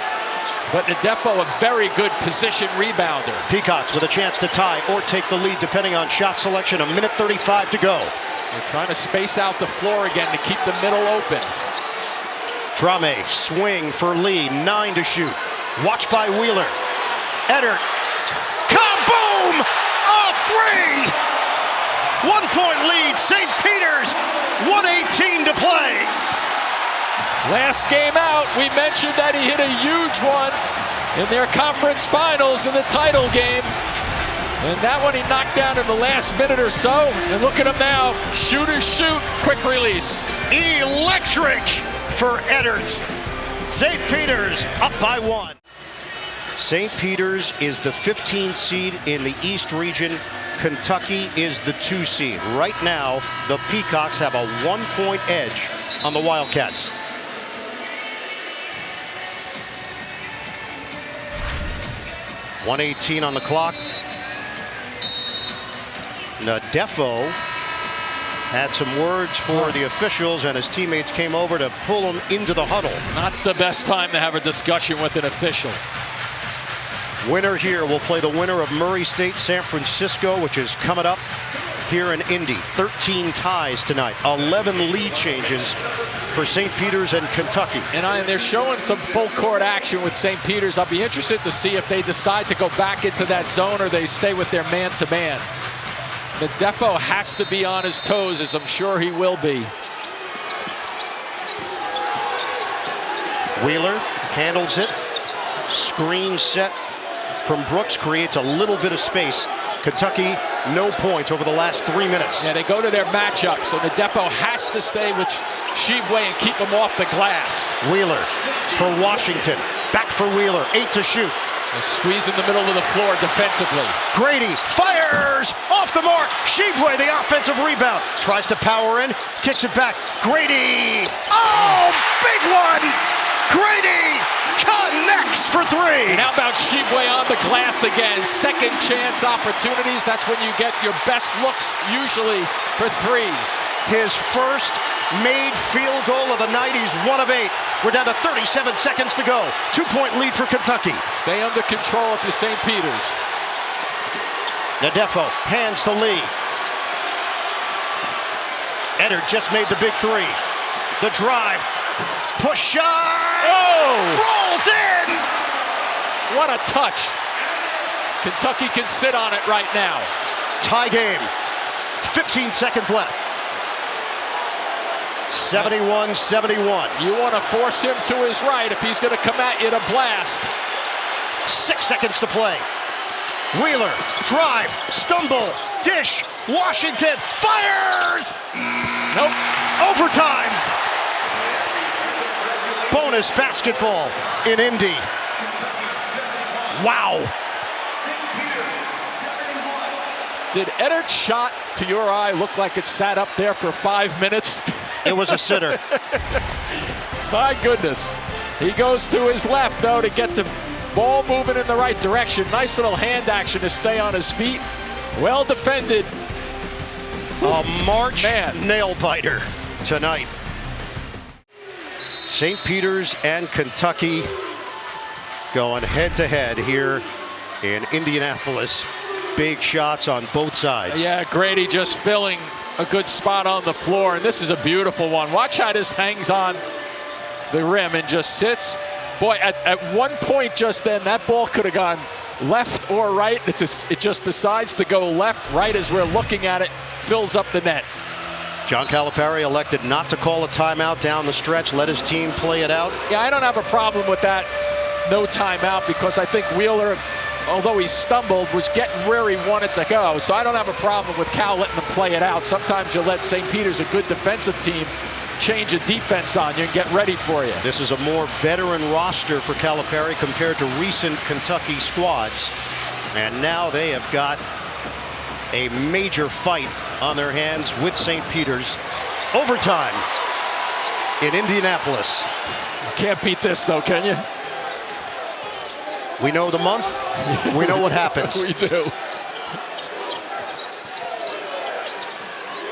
But Nadefo, a very good position rebounder. Peacocks with a chance to tie or take the lead depending on shot selection. 1:35 to go. They're trying to space out the floor again to keep the middle open. Drame, swing for Lee, 9 to shoot. Watched by Wheeler. Eddard. Kaboom! A 3! 1-point lead, St. Peter's. 1:18 to play. Last game out, we mentioned that he hit a huge one in their conference finals in the title game. And that one he knocked down in the last minute or so. And look at him now. Shooters shoot. Quick release. Electric for Eddard. St. Peter's up by 1. St. Peter's is the 15th seed in the East region. Kentucky is the 2 seed. Right now, the Peacocks have a 1-point edge on the Wildcats. .118 on the clock. Nadefo had some words for the officials, and his teammates came over to pull him into the huddle. Not the best time to have a discussion with an official. Winner here will play the winner of Murray State, San Francisco, which is coming up here in Indy. 13 ties tonight, 11 lead changes for St. Peter's and Kentucky. And they're showing some full court action with St. Peter's. I'll be interested to see if they decide to go back into that zone or they stay with their man-to-man. Nadefo has to be on his toes, as I'm sure he will be. Wheeler handles it. Screen set from Brooks creates a little bit of space. Kentucky, no points over the last 3 minutes. Yeah, they go to their matchup, so Nadefo has to stay with Shibwe and keep him off the glass. Wheeler for Washington. Back for Wheeler, 8 to shoot. They squeeze in the middle of the floor defensively. Grady fires off the mark. Shibwe, the offensive rebound. Tries to power in, kicks it back. Grady. Oh, big one. Grady connects for three. And how about Shibwe on the glass again? Second chance opportunities. That's when you get your best looks usually for threes. His first made field goal of the night. He's 1 of 8. We're down to 37 seconds to go. 2-point lead for Kentucky. Stay under control if you're St. Peter's. Nadefo hands to Lee. Eddard just made the big three. The drive. Push shot. Oh! Rolls in. What a touch. Kentucky can sit on it right now. Tie game. 15 seconds left. 71-71. You want to force him to his right if he's going to come at you to blast. 6 seconds to play. Wheeler, drive, stumble, dish. Washington fires. Nope. Overtime. Bonus basketball in Indy. Wow. Did Eddard's shot, to your eye, look like it sat up there for 5 minutes? It was a sitter. My goodness. He goes to his left, though, to get the ball moving in the right direction. Nice little hand action to stay on his feet. Well defended. A March Man. nail biter tonight. St. Peter's and Kentucky going head-to-head here in Indianapolis. Big shots on both sides. Yeah, Grady just filling a good spot on the floor, and this is a beautiful one. Watch how this hangs on the rim and just sits. Boy, at one point just then, that ball could have gone left or right. It just decides to go left, right as we're looking at it, fills up the net. John Calipari elected not to call a timeout down the stretch, let his team play it out. Yeah, I don't have a problem with that, no timeout, because I think Wheeler, although he stumbled, was getting where he wanted to go. So I don't have a problem with Cal letting them play it out. Sometimes you let St. Peter's, a good defensive team, change a defense on you and get ready for you. This is a more veteran roster for Calipari compared to recent Kentucky squads. And now they have got a major fight on their hands with St. Peter's. Overtime in Indianapolis. Can't beat this, though, can you? We know the month. We know what happens. We do.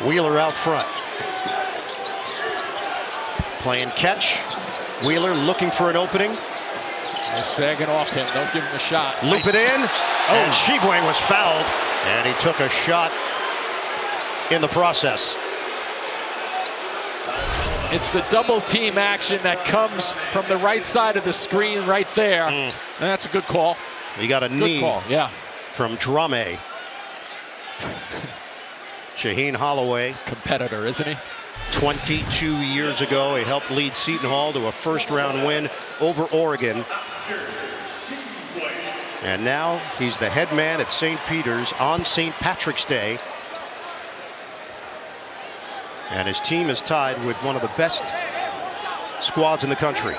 Wheeler out front. Playing catch. Wheeler looking for an opening. They're sagging off him. Don't give him a shot. Loop Nice. it in. And Shibwe was fouled. And he took a shot in the process. It's the double team action that comes from the right side of the screen right there. And that's a good call. He got a Good knee call, yeah. from Drame. Shaheen Holloway, Competitor, isn't he? 22 years ago, he helped lead Seton Hall to a first-round win over Oregon. And now he's the head man at St. Peter's on St. Patrick's Day. And his team is tied with one of the best squads in the country.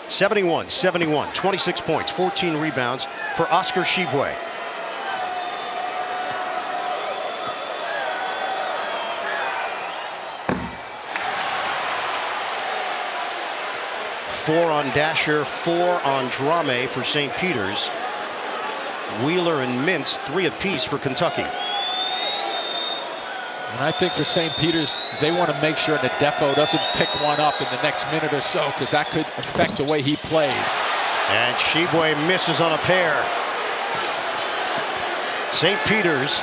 71-71, 26 points, 14 rebounds for Oscar Shibwe. Four on Dasher, 4 on Drame for St. Peter's. Wheeler and Mintz 3 apiece for Kentucky. And I think for St. Peter's, they want to make sure that Defo doesn't pick one up in the next minute or so, because that could affect the way he plays. And Shibwe misses on a pair. St. Peter's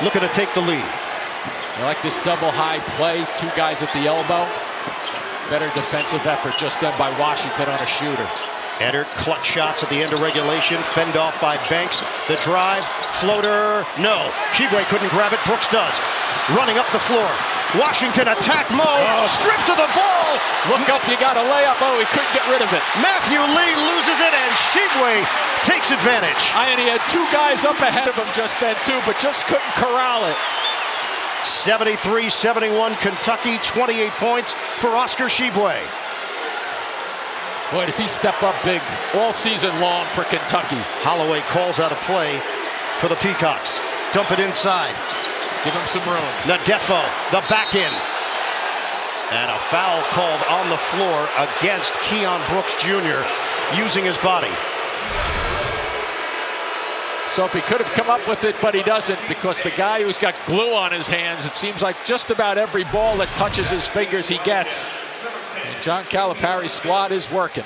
looking to take the lead. I like this double high play, 2 guys at the elbow. Better defensive effort just then by Washington on a shooter. Eddard clutch shots at the end of regulation, fend off by Banks. The drive, floater, no. Shibwe couldn't grab it, Brooks does. Running up the floor. Washington attack mode, stripped to the ball. Look up, you got a layup. Oh, he couldn't get rid of it. Matthew Lee loses it, and Shibwe takes advantage. And he had 2 guys up ahead of him just then, too, but just couldn't corral it. 73-71, Kentucky, 28 points for Oscar Shibwe. Boy, does he step up big all season long for Kentucky. Holloway calls out a play for the Peacocks. Dump it inside. Give him some room. Nadefo, the back end. And a foul called on the floor against Keon Brooks Jr. using his body. So if he could have come up with it, but he doesn't, because the guy who's got glue on his hands, it seems like just about every ball that touches his fingers he gets. And John Calipari's squad is working.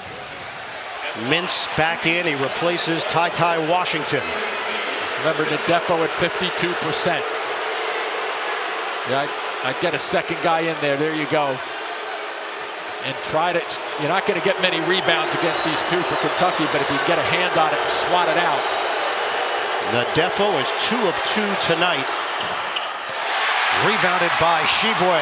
Mintz back in. He replaces Ty Washington. Remember Nadefo at 52%. Yeah, I'd get a second guy in there. There you go. And try to, you're not going to get many rebounds against these two for Kentucky, but if you can get a hand on it and swat it out. Nadefo is 2 of 2 tonight. Rebounded by Shibwe.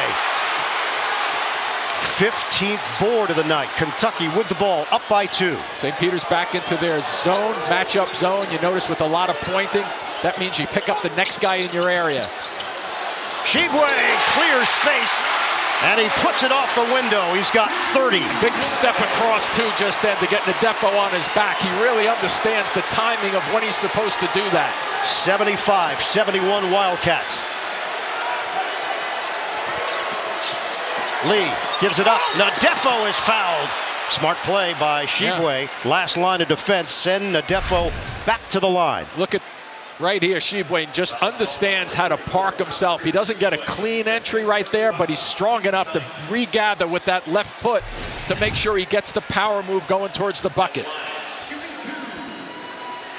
15th board of the night. Kentucky with the ball, up by 2. St. Peter's back into their zone, matchup zone. You notice with a lot of pointing, that means you pick up the next guy in your area. Shibwe clears space, and he puts it off the window. He's got 30. Big step across too just then to get Nadefo on his back. He really understands the timing of when he's supposed to do that. 75-71 Wildcats. Lee gives it up. Nadefo is fouled. Smart play by Shibwe. Yeah. Last line of defense. Send Nadefo back to the line. Look at right here, Shibwe just understands how to park himself. He doesn't get a clean entry right there, but he's strong enough to regather with that left foot to make sure he gets the power move going towards the bucket.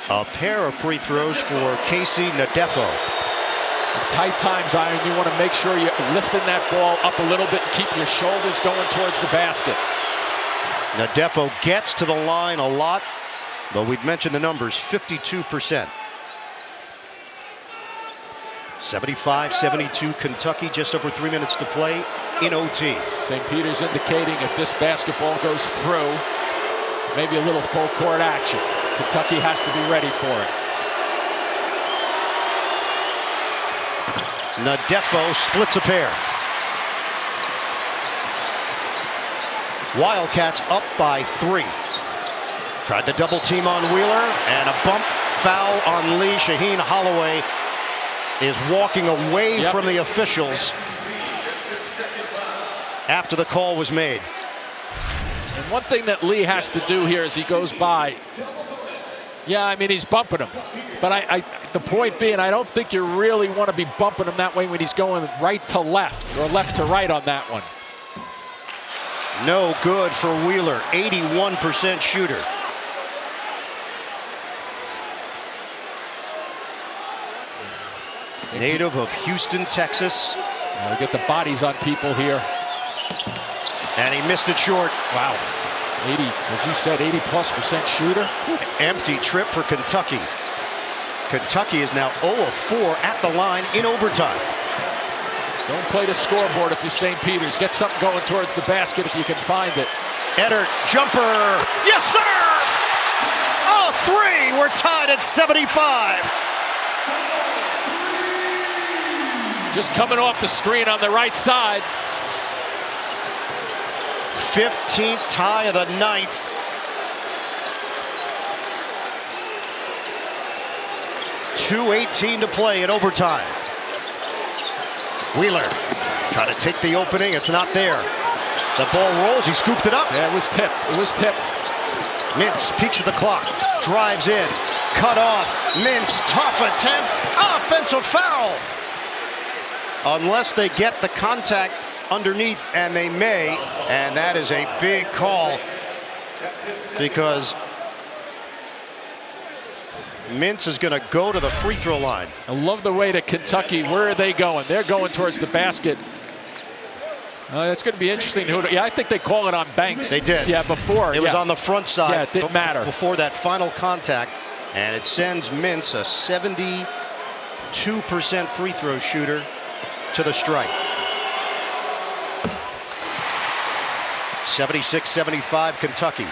A pair of free throws for Casey Nadefo. In tight times, Iron, you want to make sure you're lifting that ball up a little bit and keep your shoulders going towards the basket. Nadefo gets to the line a lot, but we've mentioned the numbers, 52%. 75-72 Kentucky, just over 3 minutes to play in OT. St. Peter's indicating if this basketball goes through, maybe a little full court action. Kentucky has to be ready for it. Nadefo splits a pair. Wildcats up by 3. Tried the double team on Wheeler, and a bump foul on Lee. Shaheen Holloway is walking away from the officials after the call was made. And one thing that Lee has to do here as he goes by, yeah, I mean, he's bumping him. But the point being, I don't think you really want to be bumping him that way when he's going right to left or left to right on that one. No good for Wheeler, 81% shooter. Native of Houston, Texas. We get the bodies on people here. And he missed it short. Wow. 80, as you said, 80+% shooter. Empty trip for Kentucky. Kentucky is now 0 of 4 at the line in overtime. Don't play the scoreboard if you're St. Peter's. Get something going towards the basket if you can find it. Eddard, jumper. Yes, sir! Oh, 3. We're tied at 75. Just coming off the screen on the right side. 15th tie of the night. .218 to play in overtime. Wheeler trying to take the opening. It's not there. The ball rolls. He scooped it up. Yeah, it was tipped. It was tipped. Mintz peeks at the clock. Drives in. Cut off. Mintz, tough attempt. Offensive foul. Unless they get the contact underneath, and they may, and that is a big call because Mintz is going to go to the free throw line. I love the way that Kentucky, where are they going? They're going towards the basket. It's going to be interesting. Yeah, I think they call it on Banks. They did. Yeah, before. It was on the front side. Yeah, it didn't matter. Before that final contact, and it sends Mintz, a 72% free throw shooter, to the strike. 76-75 Kentucky.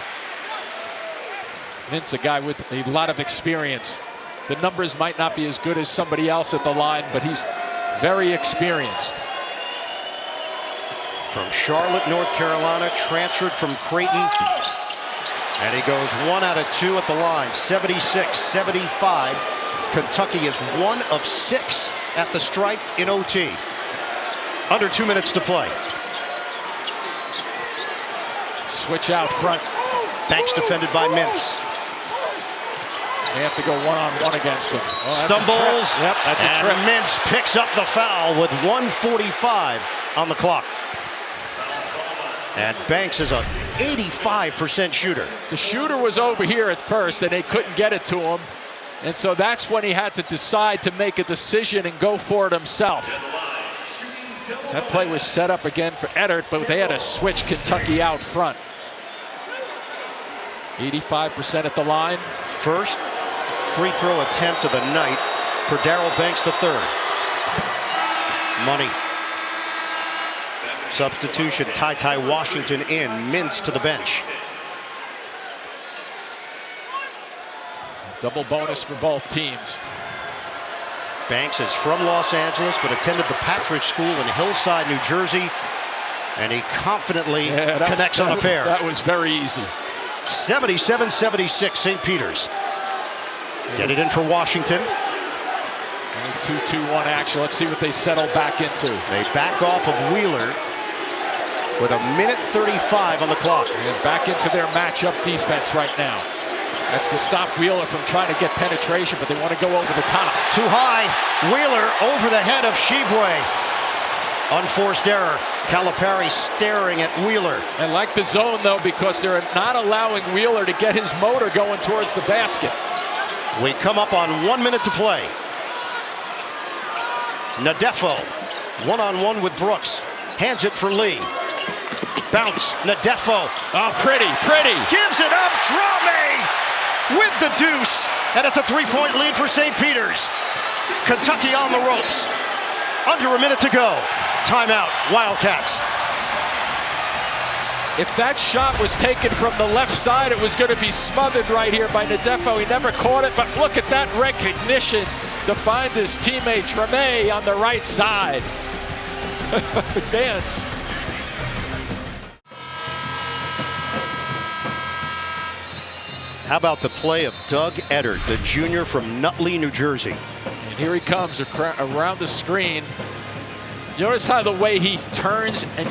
Mintz, a guy with a lot of experience. The numbers might not be as good as somebody else at the line, but he's very experienced. From Charlotte, North Carolina, transferred from Creighton. And he goes 1 out of 2 at the line. 76-75. Kentucky is 1 of 6 at the stripe in OT. Under 2 minutes to play. Switch out front. Banks defended by Mintz. They have to go one-on-one against him. Oh, Stumbles. Yep, that's a trip. And Mintz picks up the foul with 1:45 on the clock. And Banks is an 85% shooter. The shooter was over here at first, and they couldn't get it to him. And so that's when he had to decide to make a decision and go for it himself. That play was set up again for Eddard, but they had to switch Kentucky out front. 85% at the line. First free throw attempt of the night for Darryl Banks III. Money. Substitution, Ty Washington in, Mintz to the bench. Double bonus for both teams. Banks is from Los Angeles, but attended the Patrick School in Hillside, New Jersey, and he confidently connects on a pair. That was very easy. 77-76, St. Peter's. Get it in for Washington. 2-2-1 action. Let's see what they settle back into. They back off of Wheeler with 1:35 on the clock. And back into their matchup defense right now. That's to stop Wheeler from trying to get penetration, but they want to go over the top. Too high. Wheeler over the head of Shibwe. Unforced error. Calipari staring at Wheeler. I like the zone, though, because they're not allowing Wheeler to get his motor going towards the basket. We come up on 1 minute to play. Nadefo, one-on-one with Brooks. Hands it for Lee. Bounce, Nadefo. Oh, pretty. Gives it up, Drame with the deuce. And it's a three-point lead for St. Peter's. Kentucky on the ropes. Under a minute to go. Timeout, Wildcats. If that shot was taken from the left side, it was going to be smothered right here by Nadefo. He never caught it, but look at that recognition to find his teammate Treme on the right side. Dance. How about the play of Doug Eddard, the junior from Nutley, New Jersey? And here he comes around the screen. You notice how the way he turns and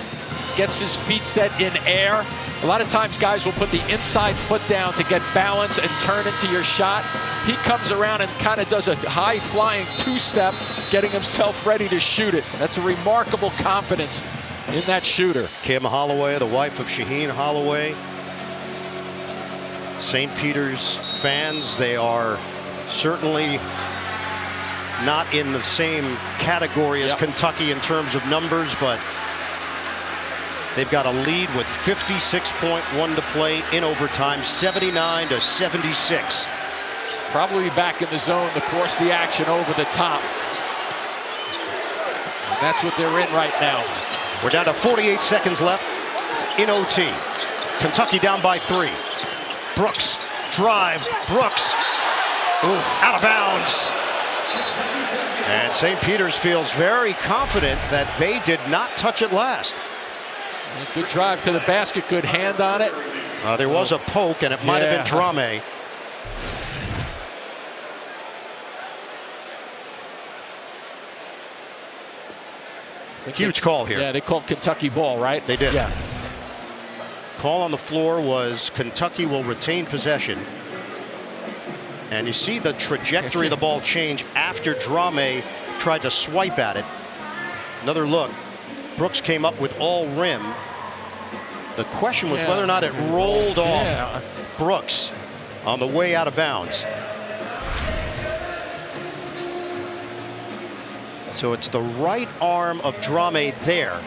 gets his feet set in air? A lot of times guys will put the inside foot down to get balance and turn into your shot. He comes around and kind of does a high-flying two-step, getting himself ready to shoot it. That's a remarkable confidence in that shooter. Kim Holloway, the wife of Shaheen Holloway. St. Peter's fans, they are certainly not in the same category as Kentucky in terms of numbers, but they've got a lead with 56.1 to play in overtime, 79-76. Probably back in the zone to force the action over the top. And that's what they're in right now. We're down to 48 seconds left in OT. Kentucky down by 3. Brooks, drive, Brooks, out of bounds. And St. Peter's feels very confident that they did not touch it last. Good drive to the basket, good hand on it. There was a poke, and it might have been Drame. Huge call here. Yeah, they called Kentucky ball, right? They did. Yeah. Call on the floor was Kentucky will retain possession. And you see the trajectory of the ball change after Drame tried to swipe at it. Another look. Brooks came up with all rim. The question was whether or not it rolled off Brooks on the way out of bounds. So it's the right arm of Drame there.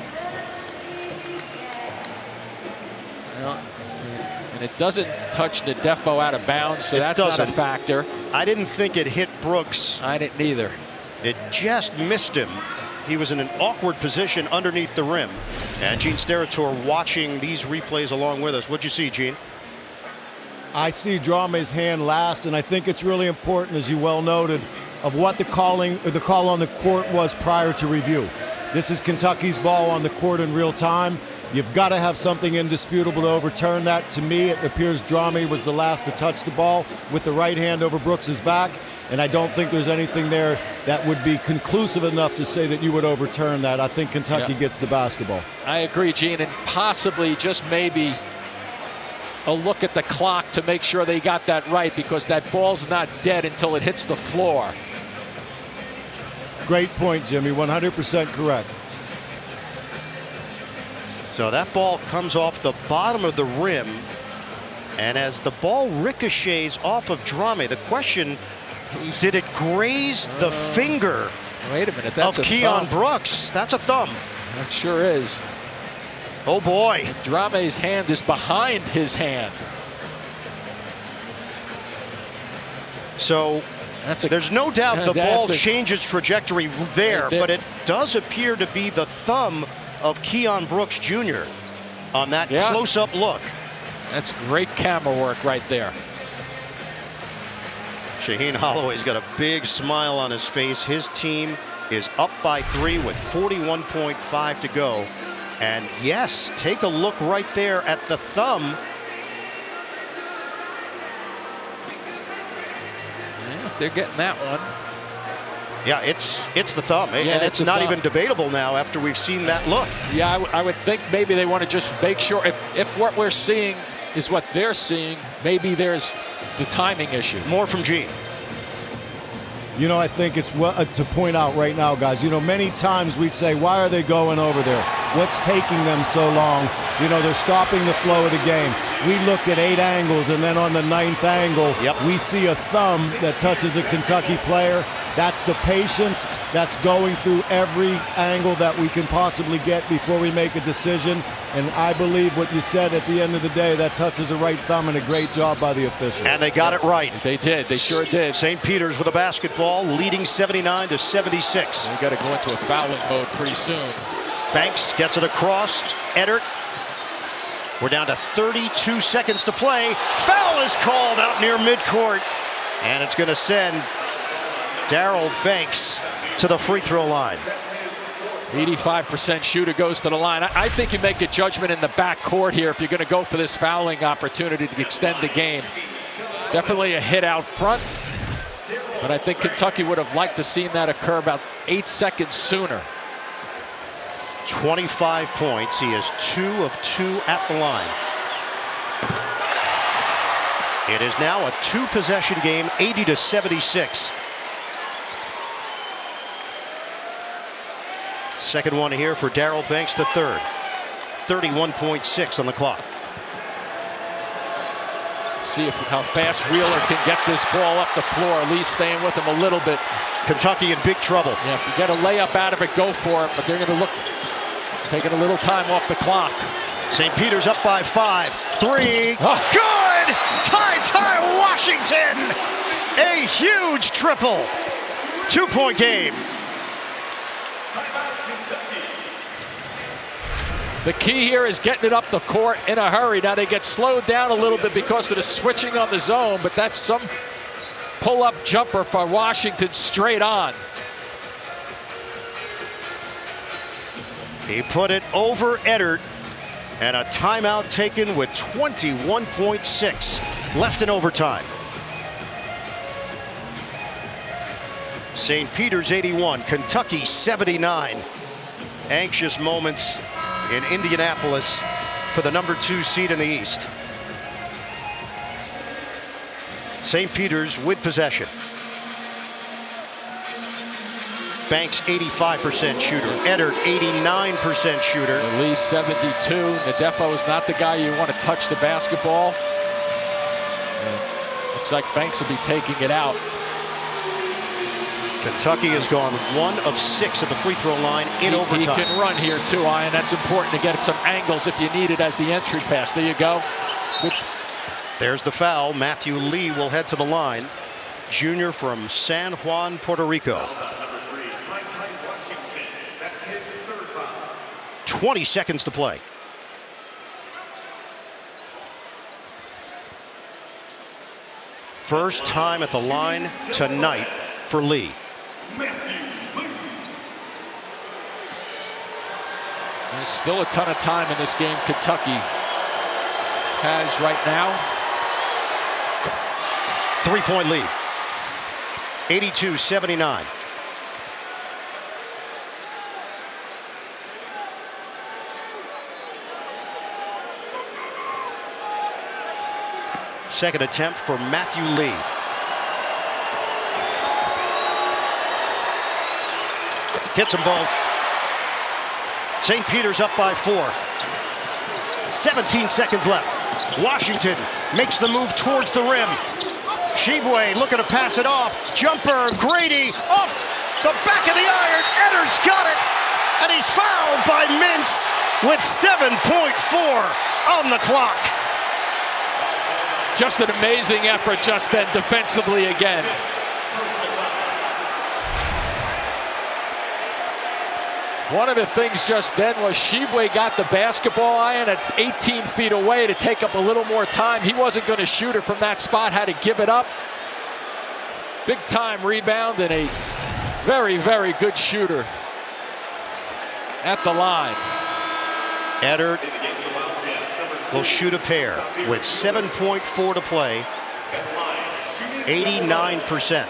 And it doesn't touch Nadefo out of bounds, so that's not a factor. I didn't think it hit Brooks. I didn't either. It just missed him. He was in an awkward position underneath the rim. And Gene Steratore watching these replays along with us. What'd you see, Gene? I see Drame's hand last, and I think it's really important, as you well noted, of what the call on the court was prior to review. This is Kentucky's ball on the court in real time. You've got to have something indisputable to overturn that. To me, it appears Drame was the last to touch the ball with the right hand over Brooks's back, and I don't think there's anything there that would be conclusive enough to say that you would overturn that. I think Kentucky gets the basketball. I agree, Gene, and possibly, just maybe, a look at the clock to make sure they got that right, because that ball's not dead until it hits the floor. Great point, Jimmy. 100% correct. So that ball comes off the bottom of the rim, and as the ball ricochets off of Drame, the question, did it graze the finger Wait a minute, that's of a Keon thumb. Brooks? That's a thumb. That sure is. Oh boy. Drame's hand is behind his hand. So there's no doubt the ball changes trajectory there, but it does appear to be the thumb of Keon Brooks Jr. on that close-up look. That's great camera work right there. Shaheen Holloway's got a big smile on his face. His team is up by 3 with 41.5 to go. And yes, take a look right there at the thumb. Yeah, they're getting that one. Yeah, it's the thumb, and it's not even debatable now after we've seen that look. Yeah, I would think maybe they want to just make sure if what we're seeing is what they're seeing, maybe there's the timing issue. More from Gene. You know, I think it's to point out right now, guys, you know, many times we say, why are they going over there? What's taking them so long? You know, they're stopping the flow of the game. We looked at 8 angles, and then on the 9th angle, we see a thumb that touches a Kentucky player. That's the patience. That's going through every angle that we can possibly get before we make a decision. And I believe what you said at the end of the day, that touches the right thumb, and a great job by the officials. And they got it right. They did. They sure did. St. Peter's with a basketball, leading 79-76. We got to go into a fouling mode pretty soon. Banks gets it across. Eddard. We're down to 32 seconds to play. Foul is called out near midcourt. And it's going to send Darrell Banks to the free throw line. 85% shooter goes to the line. I think you make a judgment in the back court here if you're going to go for this fouling opportunity to extend the game. Definitely a hit out front, but I think Kentucky would have liked to seen that occur about 8 seconds sooner. 25 points. He is 2 of 2 at the line. It is now a 2-possession game, 80-76. Second one here for Darrell Banks the third. 31.6 on the clock. See how fast Wheeler can get this ball up the floor, at least staying with him a little bit. Kentucky in big trouble. Yeah, if you get a layup out of it, go for it, but they're going to look, taking a little time off the clock. St. Peter's up by 5. 3. Oh. Good! Ty Washington! A huge triple. 2-point game. The key here is getting it up the court in a hurry. Now they get slowed down a little bit because of the switching on the zone, but that's some pull-up jumper for Washington straight on. He put it over Eddard, and a timeout taken with 21.6 left in overtime. St. Peter's 81, Kentucky 79. Anxious moments in Indianapolis for the number 2 seed in the East. St. Peter's with possession. Banks 85% shooter. Eddard 89% shooter. At least 72. Nadefo is not the guy you want to touch the basketball. And looks like Banks will be taking it out. Kentucky has gone 1 of 6 at the free throw line in overtime. He can run here too, Ian. That's important to get some angles if you need it as the entry pass. There you go. Good. There's the foul. Matthew Lee will head to the line. Junior from San Juan, Puerto Rico. 20 seconds to play. First time at the line tonight for Lee. There's still a ton of time in this game Kentucky has right now. 3-point lead. 82-79. Second attempt for Matthew Lee. Hits them both. St. Peter's up by 4. 17 seconds left. Washington makes the move towards the rim. Shibwe looking to pass it off. Jumper, Grady, off the back of the iron. Eddard's got it. And he's fouled by Mintz with 7.4 on the clock. Just an amazing effort just then defensively again. One of the things just then was Shibwe got the basketball iron. It's 18 feet away to take up a little more time. He wasn't going to shoot it from that spot, had to give it up. Big time rebound and a very, very good shooter at the line. Eddard will shoot a pair with 7.4 to play. 89%.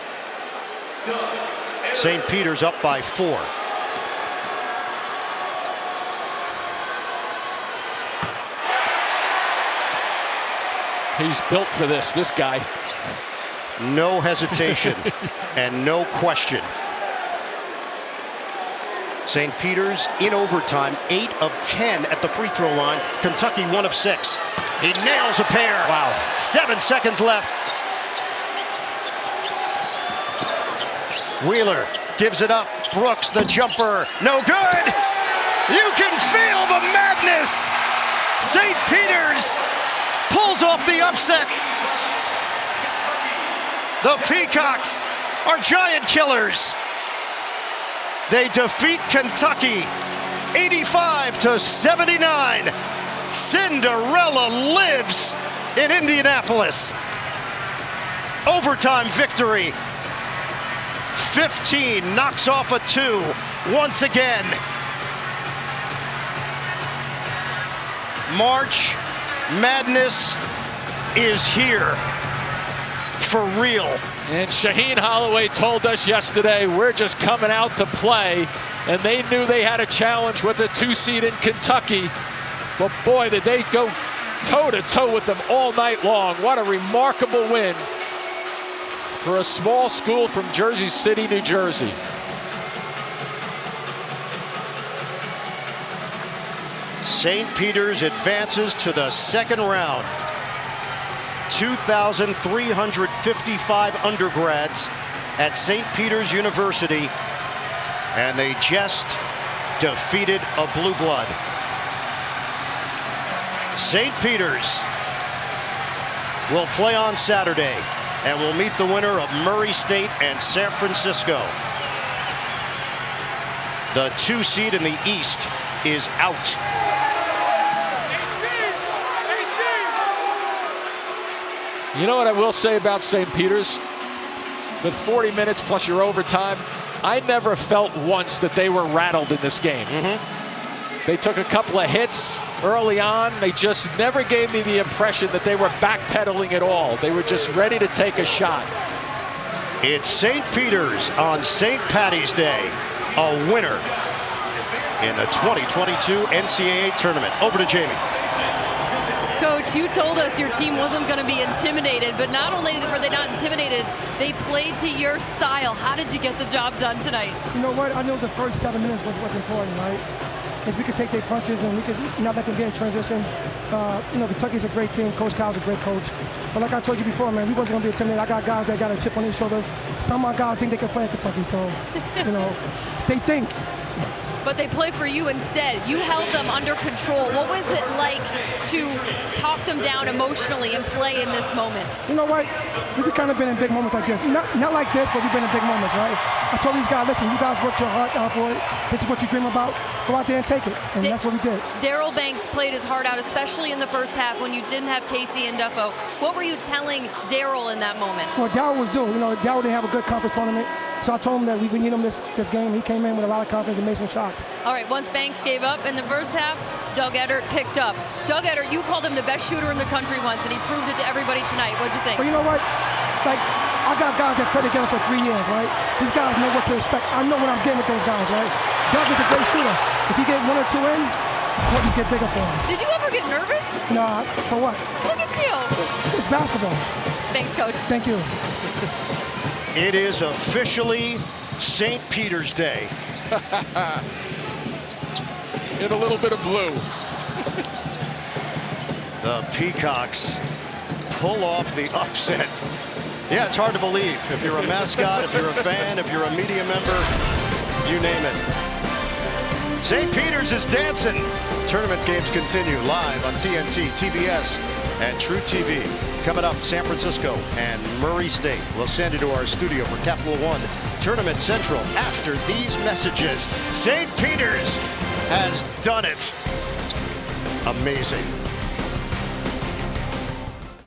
St. Peter's up by 4. He's built for this guy. No hesitation and no question. St. Peter's in overtime, 8 of 10 at the free throw line. Kentucky 1 of 6. He nails a pair. Wow. 7 seconds left. Wheeler gives it up. Brooks, the jumper. No good. You can feel the madness. St. Peter's pulls off the upset. The Peacocks are giant killers. They defeat Kentucky 85-79. Cinderella lives in Indianapolis. Overtime victory. 15 knocks off a 2 once again. March Madness is here for real. And Shaheen Holloway told us yesterday, we're just coming out to play. And they knew they had a challenge with a 2 seed in Kentucky. But boy, did they go toe-to-toe with them all night long. What a remarkable win for a small school from Jersey City, New Jersey. St. Peter's advances to the second round. 2,355 undergrads at St. Peter's University, and they just defeated a blue blood. St. Peter's will play on Saturday and will meet the winner of Murray State and San Francisco. The 2 seed in the East is out. You know what I will say about St. Peter's? The 40 minutes plus your overtime, I never felt once that they were rattled in this game. They took a couple of hits early on. They just never gave me the impression that they were backpedaling at all. They were just ready to take a shot. It's St. Peter's on St. Patty's Day, a winner in the 2022 NCAA tournament. Over to Jamie. Coach, you told us your team wasn't going to be intimidated, but not only were they not intimidated, they played to your style. How did you get the job done tonight? You know what? I know the first 7 minutes was what's important, right? Is we could take their punches and we could not let them get in transition. You know, Kentucky's a great team. Coach Kyle's a great coach. But like I told you before, man, we wasn't going to be intimidated. I got guys that got a chip on their shoulder. Some of my guys think they can play in Kentucky, so, you know, they think. But they play for you instead. You held them under control. What was it like to talk them down emotionally and play in this moment? You know what? We've kind of been in big moments like this. Not like this, but we've been in big moments, right? I told these guys, listen, you guys worked your heart out for it. This is what you dream about. Go out there and take it. And that's what we did. Daryl Banks played his heart out, especially in the first half when you didn't have Casey and Duffo. What were you telling Daryl in that moment? Well, Daryl was doing. You know, Daryl didn't have a good conference tournament. So I told him that we would need him this game. He came in with a lot of confidence and made some shots. All right, once Banks gave up in the first half, Doug Eddard picked up. Doug Eddard, you called him the best shooter in the country once, and he proved it to everybody tonight. What'd you think? But you know what? Like, I got guys that play together for 3 years, right? These guys know what to expect. I know what I'm getting with those guys, right? Doug is a great shooter. If he get 1 or 2 in, Hope these get bigger for him. Did you ever get nervous? No, for what? Look at you. It's basketball. Thanks, Coach. Thank you. It is officially St. Peter's Day. In a little bit of blue. The Peacocks pull off the upset. Yeah, it's hard to believe. If you're a mascot, if you're a fan, if you're a media member, you name it. St. Peter's is dancing. Tournament games continue live on TNT, TBS, and True TV. Coming up, San Francisco and Murray State. We'll send you to our studio for Capital One Tournament Central after these messages. St. Peter's has done it. Amazing.